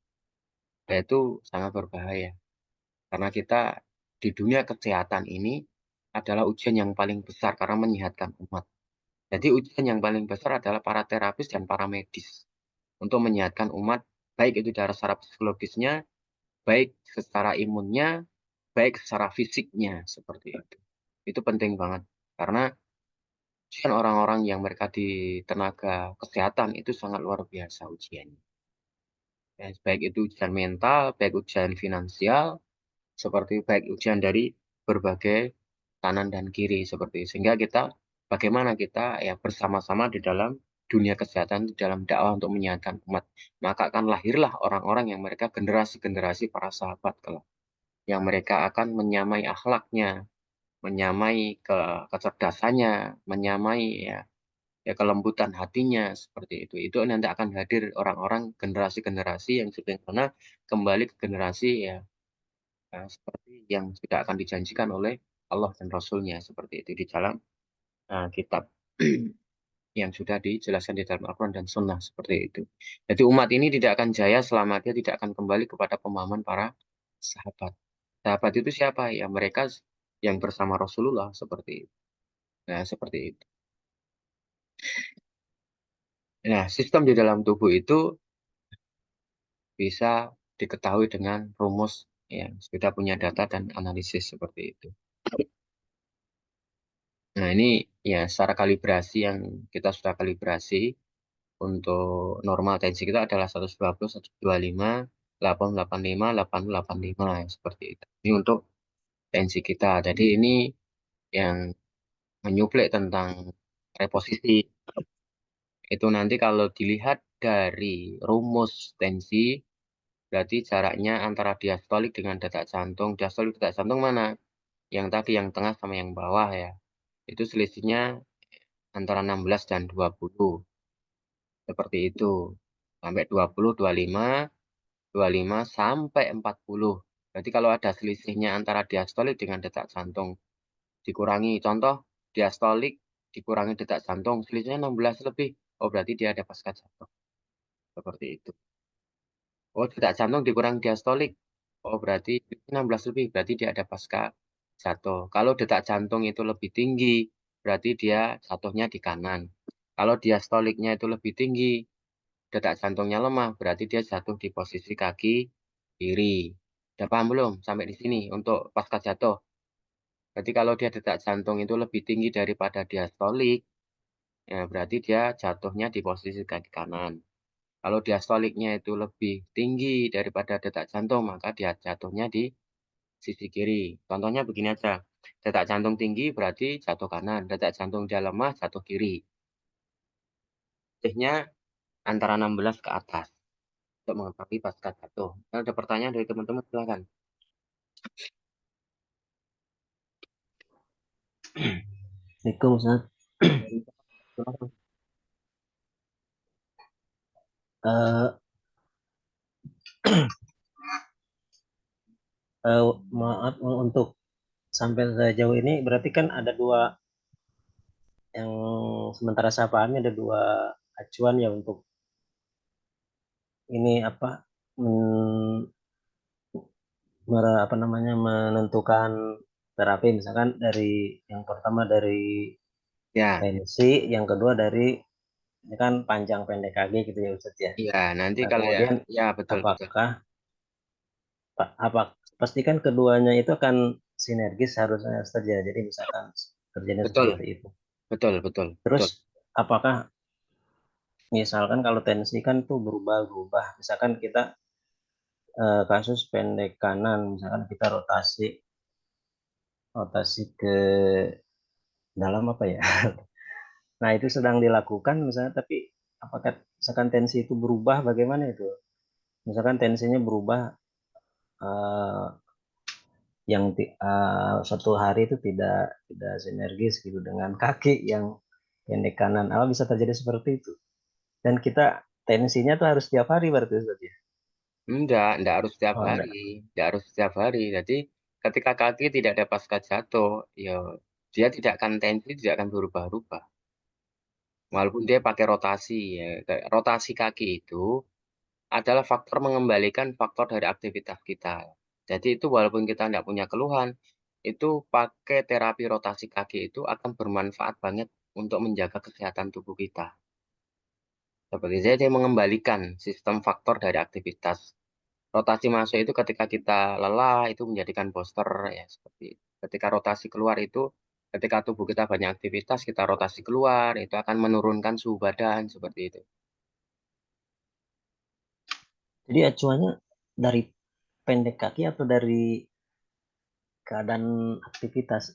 Dan itu sangat berbahaya. Karena kita di dunia kesehatan ini adalah ujian yang paling besar karena menyehatkan umat. Jadi ujian yang paling besar adalah para terapis dan para medis untuk menyehatkan umat, baik itu dari secara psikologisnya, baik secara imunnya, baik secara fisiknya, seperti itu. Itu penting banget. Karena ujian orang-orang yang mereka di tenaga kesehatan itu sangat luar biasa ujiannya. Ya, baik itu ujian mental, baik ujian finansial, seperti baik ujian dari berbagai kanan dan kiri seperti itu. Sehingga kita bagaimana kita ya bersama-sama di dalam dunia kesehatan di dalam dakwah untuk menyehatkan umat. Maka akan lahirlah orang-orang yang mereka generasi-generasi para sahabat kelak. Yang mereka akan menyamai akhlaknya, menyamai kecerdasannya, menyamai ya, ya kelembutan hatinya seperti itu. Itu nanti akan hadir orang-orang generasi-generasi yang sebagaimana kembali ke generasi ya seperti yang sudah akan dijanjikan oleh Allah dan Rasul-Nya seperti itu di dalam kitab yang sudah dijelaskan di dalam Al-Quran dan Sunnah seperti itu. Jadi umat ini tidak akan jaya selama dia tidak akan kembali kepada pemahaman para sahabat. Sahabat itu siapa? Ya mereka yang bersama Rasulullah seperti itu. Nah, seperti itu. Nah, sistem di dalam tubuh itu bisa diketahui dengan rumus yang sudah punya data dan analisis seperti itu. Nah, ini ya secara kalibrasi yang kita sudah kalibrasi untuk normal tensi kita adalah 120, 125, 885, 885 ya, seperti itu. Ini untuk tensi kita. Jadi ini yang menyuplai tentang reposisi. Itu nanti kalau dilihat dari rumus tensi, berarti jaraknya antara diastolik dengan detak jantung. Diastolik detak jantung mana? Yang tadi yang tengah sama yang bawah ya. Itu selisihnya antara 16 dan 20. Seperti itu. Sampai 20, 25 sampai 40. Berarti kalau ada selisihnya antara diastolik dengan detak jantung dikurangi. Contoh, diastolik dikurangi detak jantung, selisihnya 16 lebih. Oh, berarti dia ada pasca jantung. Seperti itu. Oh, detak jantung dikurangi diastolik. Oh, berarti 16 lebih. Berarti dia ada pasca jatuh. Kalau detak jantung itu lebih tinggi, berarti dia jatuhnya di kanan. Kalau diastoliknya itu lebih tinggi, detak jantungnya lemah, berarti dia jatuh di posisi kaki kiri. Udah paham belum sampai di sini untuk pasca jatuh? Berarti kalau dia detak jantung itu lebih tinggi daripada diastolik, ya berarti dia jatuhnya di posisi kaki kanan. Kalau diastoliknya itu lebih tinggi daripada detak jantung, maka dia jatuhnya di sisi kiri. Contohnya begini aja. Detak jantung tinggi berarti jatuh kanan. Detak jantung dia lemah, jatuh kiri. Nya antara 16 ke atas. Untuk mengetahui pasca jatuh. Kalau ada pertanyaan dari teman-teman, silakan. Assalamualaikum Ustaz. Silakan. Eh, maaf untuk sampai sejauh ini berarti kan ada dua yang sementara saya pahami ada dua acuan ya untuk ini apa apa namanya menentukan terapi misalkan dari yang pertama dari Ya, tensi, yang kedua dari ini kan panjang pendek kaki gitu ya Ustaz ya. iya. Nanti Nah, kalau kemudian ya betul betul. apakah apa pastikan keduanya itu akan sinergis harusnya Ustaz ya. Jadi misalkan kerjanya Betul, seperti itu. betul, betul, Terus betul. apakah misalkan kalau tensi kan tuh berubah-ubah. Misalkan kita kasus pendek kanan, misalkan kita rotasi ke dalam apa ya? Nah, itu sedang dilakukan misalnya, tapi apakah misalkan tensi itu berubah bagaimana itu? Misalkan tensinya berubah eh, yang satu hari itu tidak sinergis gitu dengan kaki yang pendek kanan. Apa bisa terjadi seperti itu? Dan kita tensinya tuh harus tiap hari berarti Ustaz ya? Enggak harus setiap Oh, enggak. hari. Enggak harus setiap hari. Jadi ketika kaki tidak ada pasca jatuh, ya dia tidak akan tensi, tidak akan berubah-ubah. Walaupun dia pakai rotasi ya. Rotasi kaki itu adalah faktor mengembalikan faktor dari aktivitas kita. Jadi itu walaupun kita tidak punya keluhan, itu pakai terapi rotasi kaki itu akan bermanfaat banget untuk menjaga kesehatan tubuh kita. Seperti saya, dia mengembalikan sistem faktor dari aktivitas. Rotasi masuk itu ketika kita lelah, itu menjadikan booster, ya seperti itu. Ketika rotasi keluar itu, ketika tubuh kita banyak aktivitas, kita rotasi keluar, itu akan menurunkan suhu badan, seperti itu. Jadi acuannya dari pendek kaki atau dari keadaan aktivitas?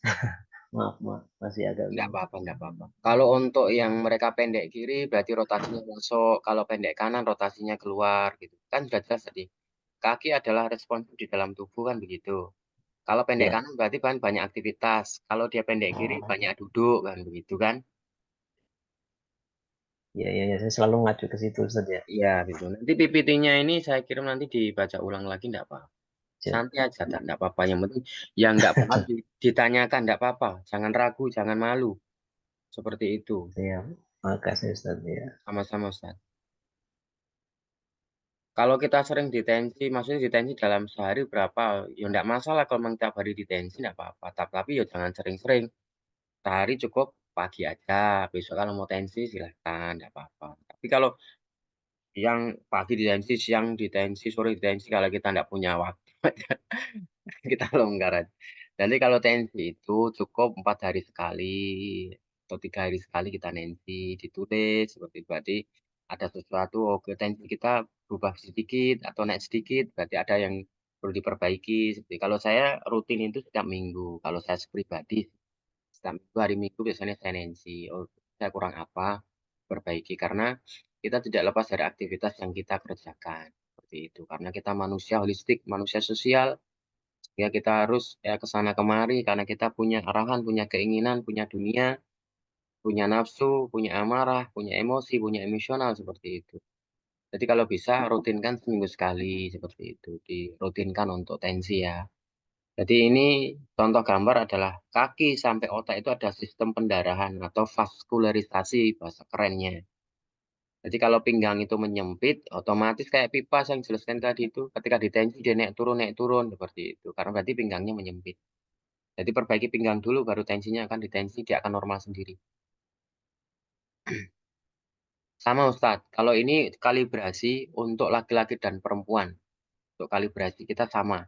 Maaf, masih agak Enggak bingung. apa-apa, enggak apa-apa. Kalau untuk yang mereka pendek kiri, berarti rotasinya masuk. Kalau pendek kanan, rotasinya keluar, gitu. Kan sudah jelas tadi. Kaki adalah respons di dalam tubuh, kan begitu. Kalau pendek Ya, kanan berarti kan banyak aktivitas. Kalau dia pendek kiri, banyak duduk, kan begitu kan. ya, saya selalu ngacu ke situ Ustaz ya. Iya, gitu. Nanti PPT-nya ini saya kirim nanti dibaca ulang lagi, enggak apa-apa. Siap, Santai aja, enggak apa-apa. Yang penting, yang enggak paham ditanyakan, enggak apa-apa. Jangan ragu, jangan malu. Seperti itu. siap. Makasih Ustaz ya. Sama-sama, Ustaz. Kalau kita sering ditensi, maksudnya ditensi dalam sehari berapa, ya enggak masalah kalau memang tiap hari ditensi, enggak apa-apa. Tapi ya jangan sering-sering. Sehari cukup pagi aja, besok kalau mau tensi silahkan, enggak apa-apa. Tapi kalau yang pagi ditensi, siang ditensi, sore ditensi, kalau kita enggak punya waktu, kita longgar aja. Nanti kalau tensi itu cukup 4 hari sekali atau 3 hari sekali kita tensi, ditulis seperti itu. Berarti ada sesuatu, oke tensi kita berubah sedikit atau naik sedikit, berarti ada yang perlu diperbaiki. Seperti kalau saya rutin itu setiap minggu. Kalau saya pribadi setiap minggu, hari Minggu biasanya saya tensi. Oh, saya kurang apa, perbaiki karena kita tidak lepas dari aktivitas yang kita kerjakan. Seperti itu. Karena kita manusia holistik, manusia sosial, ya kita harus ya ke sana kemari karena kita punya arahan, punya keinginan, punya dunia, punya nafsu, punya amarah, punya emosi, punya emosional seperti itu. Jadi kalau bisa rutinkan seminggu sekali seperti itu, dirutinkan untuk tensi ya. Jadi ini contoh gambar adalah kaki sampai otak itu ada sistem pendarahan atau vaskularisasi bahasa kerennya. Jadi kalau pinggang itu menyempit, otomatis kayak pipa yang jelaskan tadi itu, ketika ditensi dia naik turun seperti itu. Karena berarti pinggangnya menyempit. Jadi perbaiki pinggang dulu, baru tensinya akan ditensi, dia akan normal sendiri. Sama Ustadz, kalau ini kalibrasi untuk laki-laki dan perempuan. Untuk kalibrasi kita sama.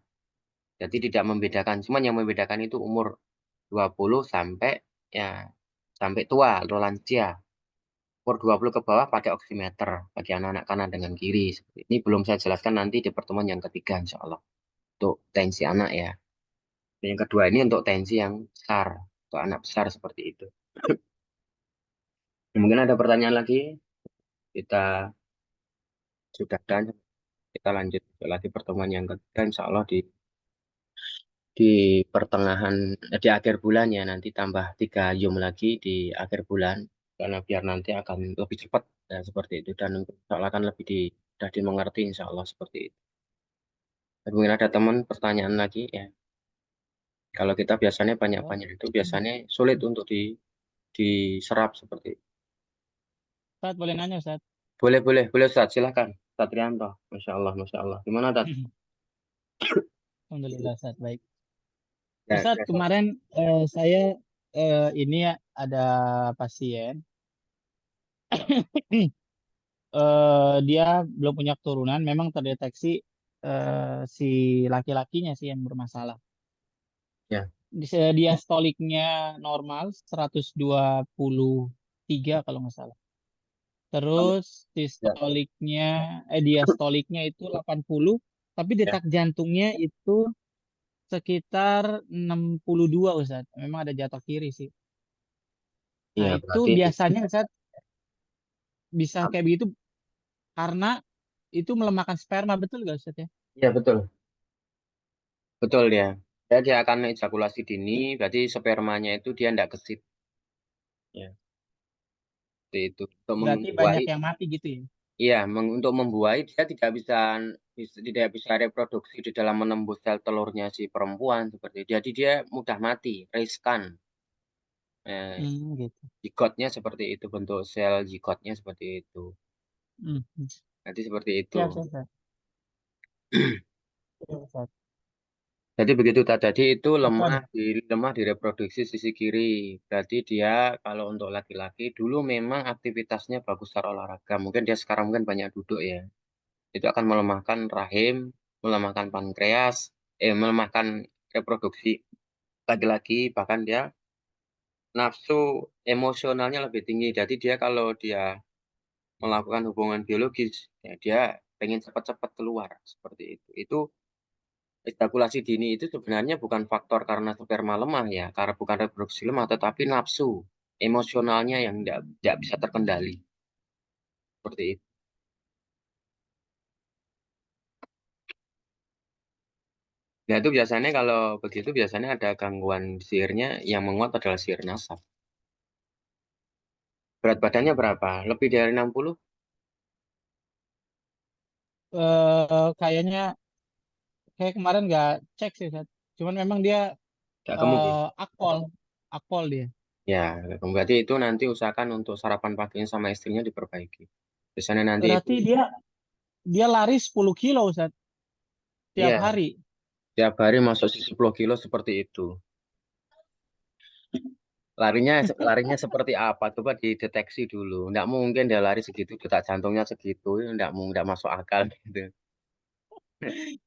Jadi tidak membedakan, cuman yang membedakan itu umur 20 sampai ya sampai tua atau lansia. umur 20 ke bawah pakai oximeter bagi anak-anak kanan dengan kiri. Ini belum saya jelaskan nanti di pertemuan yang ketiga insya Allah. Untuk tensi anak ya. Yang kedua ini untuk tensi yang besar. Untuk anak besar seperti itu. Mungkin ada pertanyaan lagi. Kita sudahkan. Kita lanjut lagi pertemuan yang ketiga insya Allah di pertengahan di akhir bulan ya, nanti tambah 3 Yum lagi di akhir bulan karena biar nanti akan lebih cepat ya, seperti itu, dan insya Allah akan lebih sudah dimengerti insya Allah seperti itu. Dan mungkin ada teman pertanyaan lagi ya, kalau kita biasanya banyak-banyak itu biasanya sulit untuk diserap seperti itu. Ustaz, boleh nanya, Ustaz? Boleh Ustaz, silakan Ustaz Trianto. Masya Allah gimana Ustaz? Alhamdulillah, Ustaz. Baik. Ya, Ustaz, ya. kemarin saya ini ya, ada pasien dia belum punya keturunan, memang terdeteksi si laki-lakinya sih yang bermasalah. Ya. Diastoliknya normal 123 kalau nggak salah. Terus diastoliknya itu 80, tapi detak jantungnya itu sekitar 62, Ustaz. Memang ada jatuh kiri sih. Nah, Iya, itu berarti biasanya Ustaz bisa kayak begitu karena itu melemahkan sperma, betul nggak Ustaz ya? iya betul ya. Dia akan ejakulasi dini, berarti spermanya itu dia tidak kesit. Ya, seperti itu. Untuk Berarti membuahi, banyak yang mati gitu ya. iya, untuk membuahi dia tidak bisa reproduksi di dalam menembus sel telurnya si perempuan seperti itu. Jadi dia mudah mati, riskan. Gitu. Zigotnya seperti itu, bentuk sel zigotnya seperti itu. Hmm. Jadi seperti itu. Siap, Ustaz. Siap, Ustaz. Jadi begitu tadi itu Apa lemah di reproduksi sisi kiri. Berarti dia kalau untuk laki-laki dulu memang aktivitasnya bagus secara olahraga. Mungkin dia sekarang mungkin banyak duduk ya. Itu akan melemahkan rahim, melemahkan pankreas, melemahkan reproduksi laki-laki, bahkan dia nafsu emosionalnya lebih tinggi. Jadi dia kalau dia melakukan hubungan biologis, ya dia pengen cepat-cepat keluar seperti itu. Itu ejakulasi dini itu sebenarnya bukan faktor karena sperma lemah ya, karena bukan reproduksi lemah, tetapi nafsu emosionalnya yang tidak bisa terkendali. Seperti itu. Nah itu biasanya kalau begitu biasanya ada gangguan sihirnya, yang menguat adalah sihir nasab. Berat badannya berapa? Lebih dari 60? kayaknya kayak kemarin nggak cek sih, Ustaz. Cuman memang dia Tidak gemuk ya? akpol, akpol dia. Ya, berarti itu nanti usahakan untuk sarapan paginya sama istrinya diperbaiki. Biasanya nanti Berarti dia lari 10 kilo, Ustaz, tiap iya, hari. tiap hari masuk 10 kilo seperti itu. Larinya seperti apa? Coba dideteksi dulu. Nggak mungkin dia lari segitu, detak jantungnya segitu, nggak masuk akal gitu.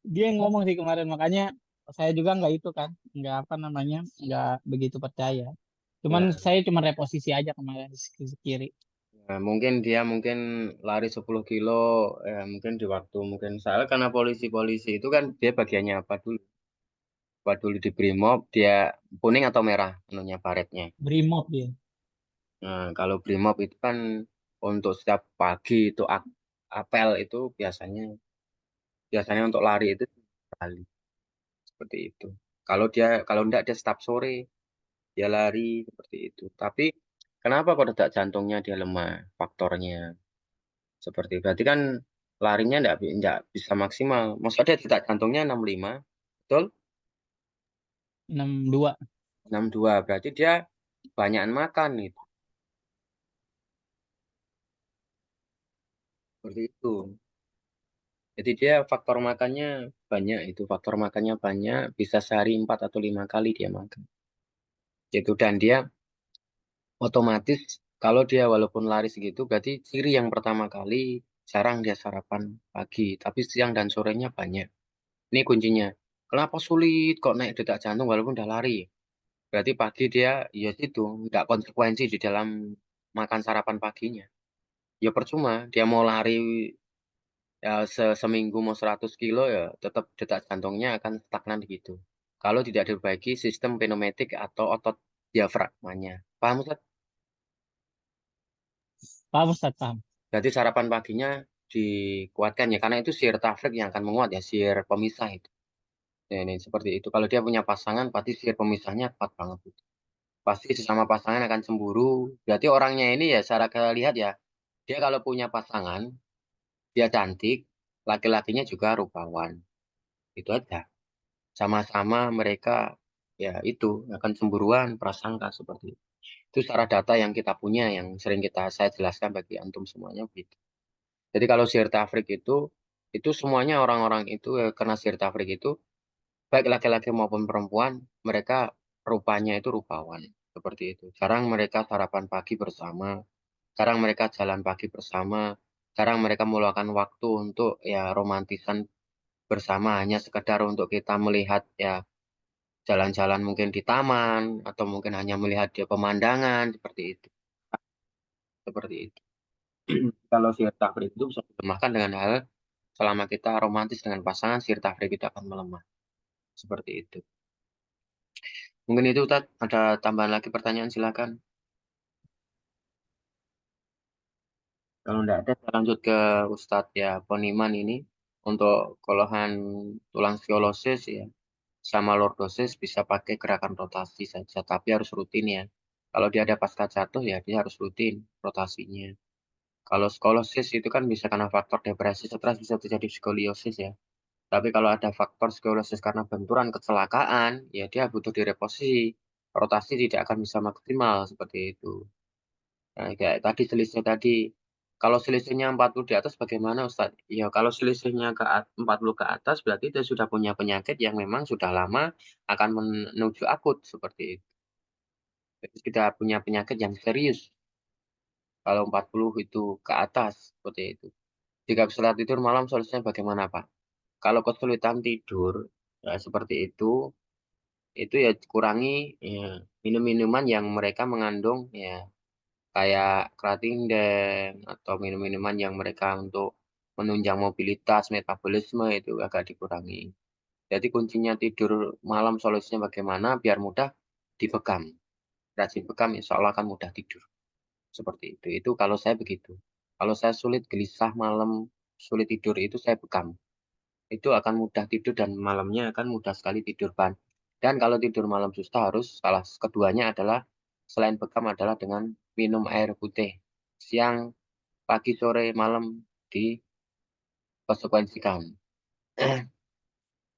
Dia yang ngomong sih kemarin, makanya saya juga nggak itu kan, nggak apa namanya, nggak begitu percaya. Cuman Ya, saya cuma reposisi aja kemarin di sisi kiri. nah, mungkin lari 10 kilo, mungkin di waktu mungkin soalnya karena polisi itu kan dia bagiannya apa dulu? Apa dulu di Brimob dia kuning atau merah anunya baretnya. Brimob dia. Nah, kalau Brimob itu kan untuk setiap pagi itu apel itu biasanya untuk lari itu sekali seperti itu. Kalau enggak dia stop sore, dia lari seperti itu. Tapi kenapa kok detak jantungnya dia lemah? Faktornya seperti itu. Berarti kan larinya enggak bisa maksimal. Maksudnya detak jantungnya 65, betul? 62. 62. Berarti dia banyakan makan itu. Seperti itu. Jadi dia faktor makannya banyak itu. Faktor makannya banyak, bisa sehari 4 atau 5 kali dia makan. Itu dan dia otomatis kalau dia walaupun lari segitu berarti ciri yang pertama kali jarang dia sarapan pagi, tapi siang dan sorenya banyak. Ini kuncinya. Kenapa sulit kok naik detak jantung walaupun udah lari? Berarti pagi dia ya itu nggak konsekuensi di dalam makan sarapan paginya. ya percuma. Dia mau lari ya seminggu mau 100 kilo ya tetap detak jantungnya akan stagnan gitu. Kalau tidak diperbaiki sistem pneumatik atau otot diafragmanya. Paham Ustaz? Paham Ustaz, paham. Berarti sarapan paginya dikuatkan ya, karena itu shear tafrik yang akan menguat ya, shear pemisah itu. Ya, ini seperti itu. Kalau dia punya pasangan, pasti shear pemisahnya kuat banget. Gitu. Pasti sesama pasangan akan cemburu. Berarti orangnya ini ya, secara kita lihat ya, dia kalau punya pasangan, dia cantik, laki-lakinya juga rupawan. Itu aja. Sama-sama mereka ya itu akan cemburuan, prasangka seperti itu. Itu secara data yang kita punya, yang sering saya jelaskan bagi antum semuanya begitu. Jadi kalau sihir tafrik itu semuanya orang-orang itu kena sihir tafrik itu, baik laki-laki maupun perempuan, mereka rupanya itu rupawan. Seperti itu. Jarang mereka sarapan pagi bersama, jarang mereka jalan pagi bersama, jarang mereka meluangkan waktu untuk ya romantisan bersama, hanya sekedar untuk kita melihat ya jalan-jalan mungkin di taman, atau mungkin hanya melihat dia pemandangan, seperti itu. Seperti itu. Kalau sihir tafrik itu bisa dilemahkan dengan hal selama kita romantis dengan pasangan, sihir tafrik itu akan melemah. Seperti itu. Mungkin itu, Ustaz. Ada tambahan lagi pertanyaan, silakan. Kalau tidak ada, saya lanjut ke Ustadz ya, Poniman ini. Untuk keluhan tulang skolosis ya, sama lordosis bisa pakai gerakan rotasi saja, tapi harus rutin ya. Kalau dia ada pasca jatuh ya, dia harus rutin rotasinya. Kalau skolosis itu kan bisa karena faktor depresi, stres bisa terjadi skoliosis ya. Tapi kalau ada faktor sklerosis karena benturan kecelakaan, ya dia butuh direposisi. Rotasi tidak akan bisa maksimal seperti itu. Nah, kayak tadi selisih tadi. Kalau selisihnya 40 di atas bagaimana Ustaz? Ya kalau selisihnya 40 ke atas berarti dia sudah punya penyakit yang memang sudah lama akan menuju akut seperti itu. Jadi sudah punya penyakit yang serius. Kalau 40 itu ke atas seperti itu. Jika kesulitan tidur malam solusinya bagaimana Pak? Kalau kesulitan tidur ya seperti itu ya kurangi ya, minum-minuman yang mereka mengandung ya kayak Kratingdaeng atau minum-minuman yang mereka untuk menunjang mobilitas, metabolisme itu agak dikurangi. Jadi kuncinya tidur malam solusinya bagaimana biar mudah dibekam. Rajin bekam insya Allah akan mudah tidur. Seperti itu. Itu kalau saya begitu. Kalau saya sulit gelisah malam, sulit tidur itu saya bekam. Itu akan mudah tidur dan malamnya akan mudah sekali tidur ban. Dan kalau tidur malam susah harus salah keduanya adalah selain bekam adalah dengan minum air putih siang, pagi, sore, malam dikonsekuensikan.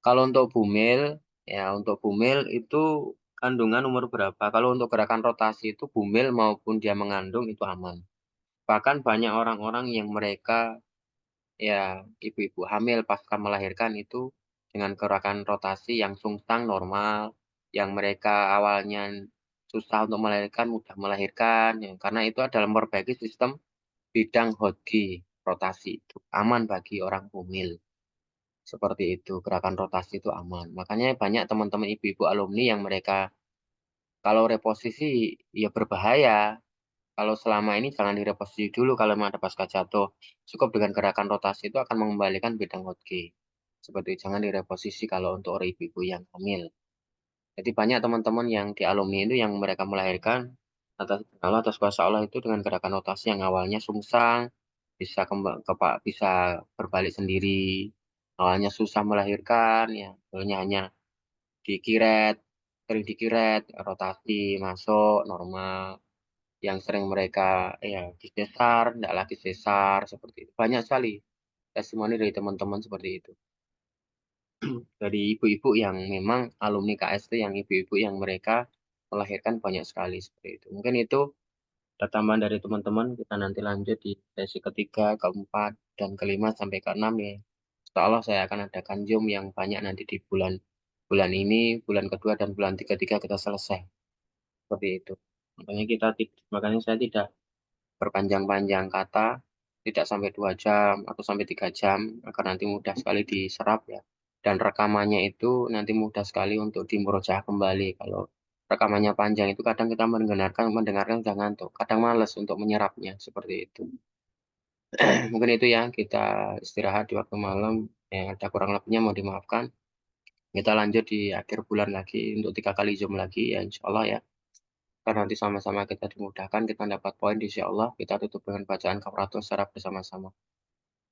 Kalau untuk bumil, ya untuk bumil itu kandungan umur berapa? Kalau untuk gerakan rotasi itu bumil maupun dia mengandung itu aman. Bahkan banyak orang-orang yang mereka ya ibu-ibu hamil pasca melahirkan itu dengan gerakan rotasi yang sungsang normal, yang mereka awalnya susah untuk melahirkan, mudah melahirkan, ya, karena itu adalah memperbaiki sistem bidang Hodgki rotasi itu aman bagi orang hamil. Seperti itu, gerakan rotasi itu aman. Makanya banyak teman-teman ibu-ibu alumni yang mereka kalau reposisi ya berbahaya. Kalau selama ini jangan direposisi dulu kalau memang ada pasca jatuh. Cukup dengan gerakan rotasi itu akan mengembalikan bidang Hodgki. Seperti itu, jangan direposisi kalau untuk ibu-ibu yang hamil. Jadi banyak teman-teman yang di alumni itu yang mereka melahirkan atas kuasa Allah itu dengan gerakan rotasi yang awalnya sungsang, bisa bisa berbalik sendiri. Awalnya susah melahirkan, ya, awalnya hanya dikiret, sering dikiret, rotasi masuk normal yang sering mereka ya disesar, tidak lagi sesar seperti itu. Banyak sekali testimoni dari teman-teman seperti itu. Dari ibu-ibu yang memang alumni KST, yang ibu-ibu yang mereka melahirkan banyak sekali seperti itu. Mungkin itu ada tambahan dari teman-teman. Kita nanti lanjut di sesi ketiga, keempat, dan kelima sampai keenam ya. Insya Allah saya akan adakan Zoom yang banyak nanti di bulan bulan ini, bulan kedua dan bulan ketiga kita selesai. Seperti itu. Makanya saya tidak berpanjang-panjang kata, tidak sampai 2 jam atau sampai 3 jam, agar nanti mudah sekali diserap ya. Dan rekamannya itu nanti mudah sekali untuk dimurojaah kembali. Kalau rekamannya panjang itu kadang kita mendengarkan sudah ngantuk, kadang malas untuk menyerapnya seperti itu. Mungkin itu ya, kita istirahat di waktu malam. Yang ada kurang lebihnya mau dimaafkan. Kita lanjut di akhir bulan lagi untuk 3 kali Zoom lagi ya, insya Allah ya. Karena nanti sama-sama kita dimudahkan, kita dapat poin insya Allah. Kita tutup dengan bacaan kafaratus secara bersama-sama.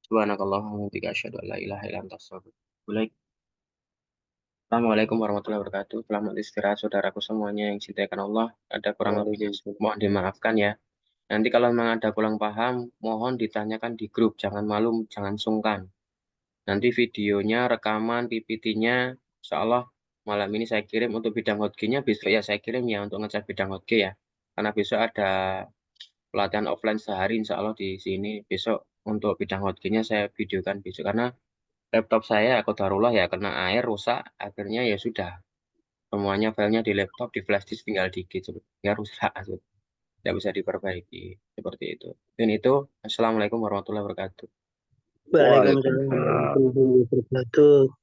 Subhanakallahumma wa bihamdika asyhadu an la ilaha illa anta astaghfiruka wa atubu ilaik. Assalamualaikum warahmatullahi wabarakatuh. Selamat istirahat saudaraku semuanya yang cintakan Allah. Ada kurang lebihnya mohon dimaafkan ya. Nanti kalau memang ada kurang paham, mohon ditanyakan di grup. Jangan malu, jangan sungkan. Nanti videonya, rekaman, PPT-nya, insya Allah malam ini saya kirim untuk bidang hotG-nya, besok ya saya kirim ya untuk ngecek bidang hotG ya. Karena besok ada pelatihan offline sehari insya Allah di sini. Besok untuk bidang hotG-nya saya videokan besok. Karena laptop saya qadarullah ya kena air, rusak. Akhirnya ya sudah. Semuanya filenya di laptop, di flash disk tinggal dikit. Ya rusak. Tidak bisa diperbaiki. Seperti itu. Dan itu, Assalamualaikum warahmatullahi wabarakatuh. Waalaikumsalam warahmatullahi wabarakatuh.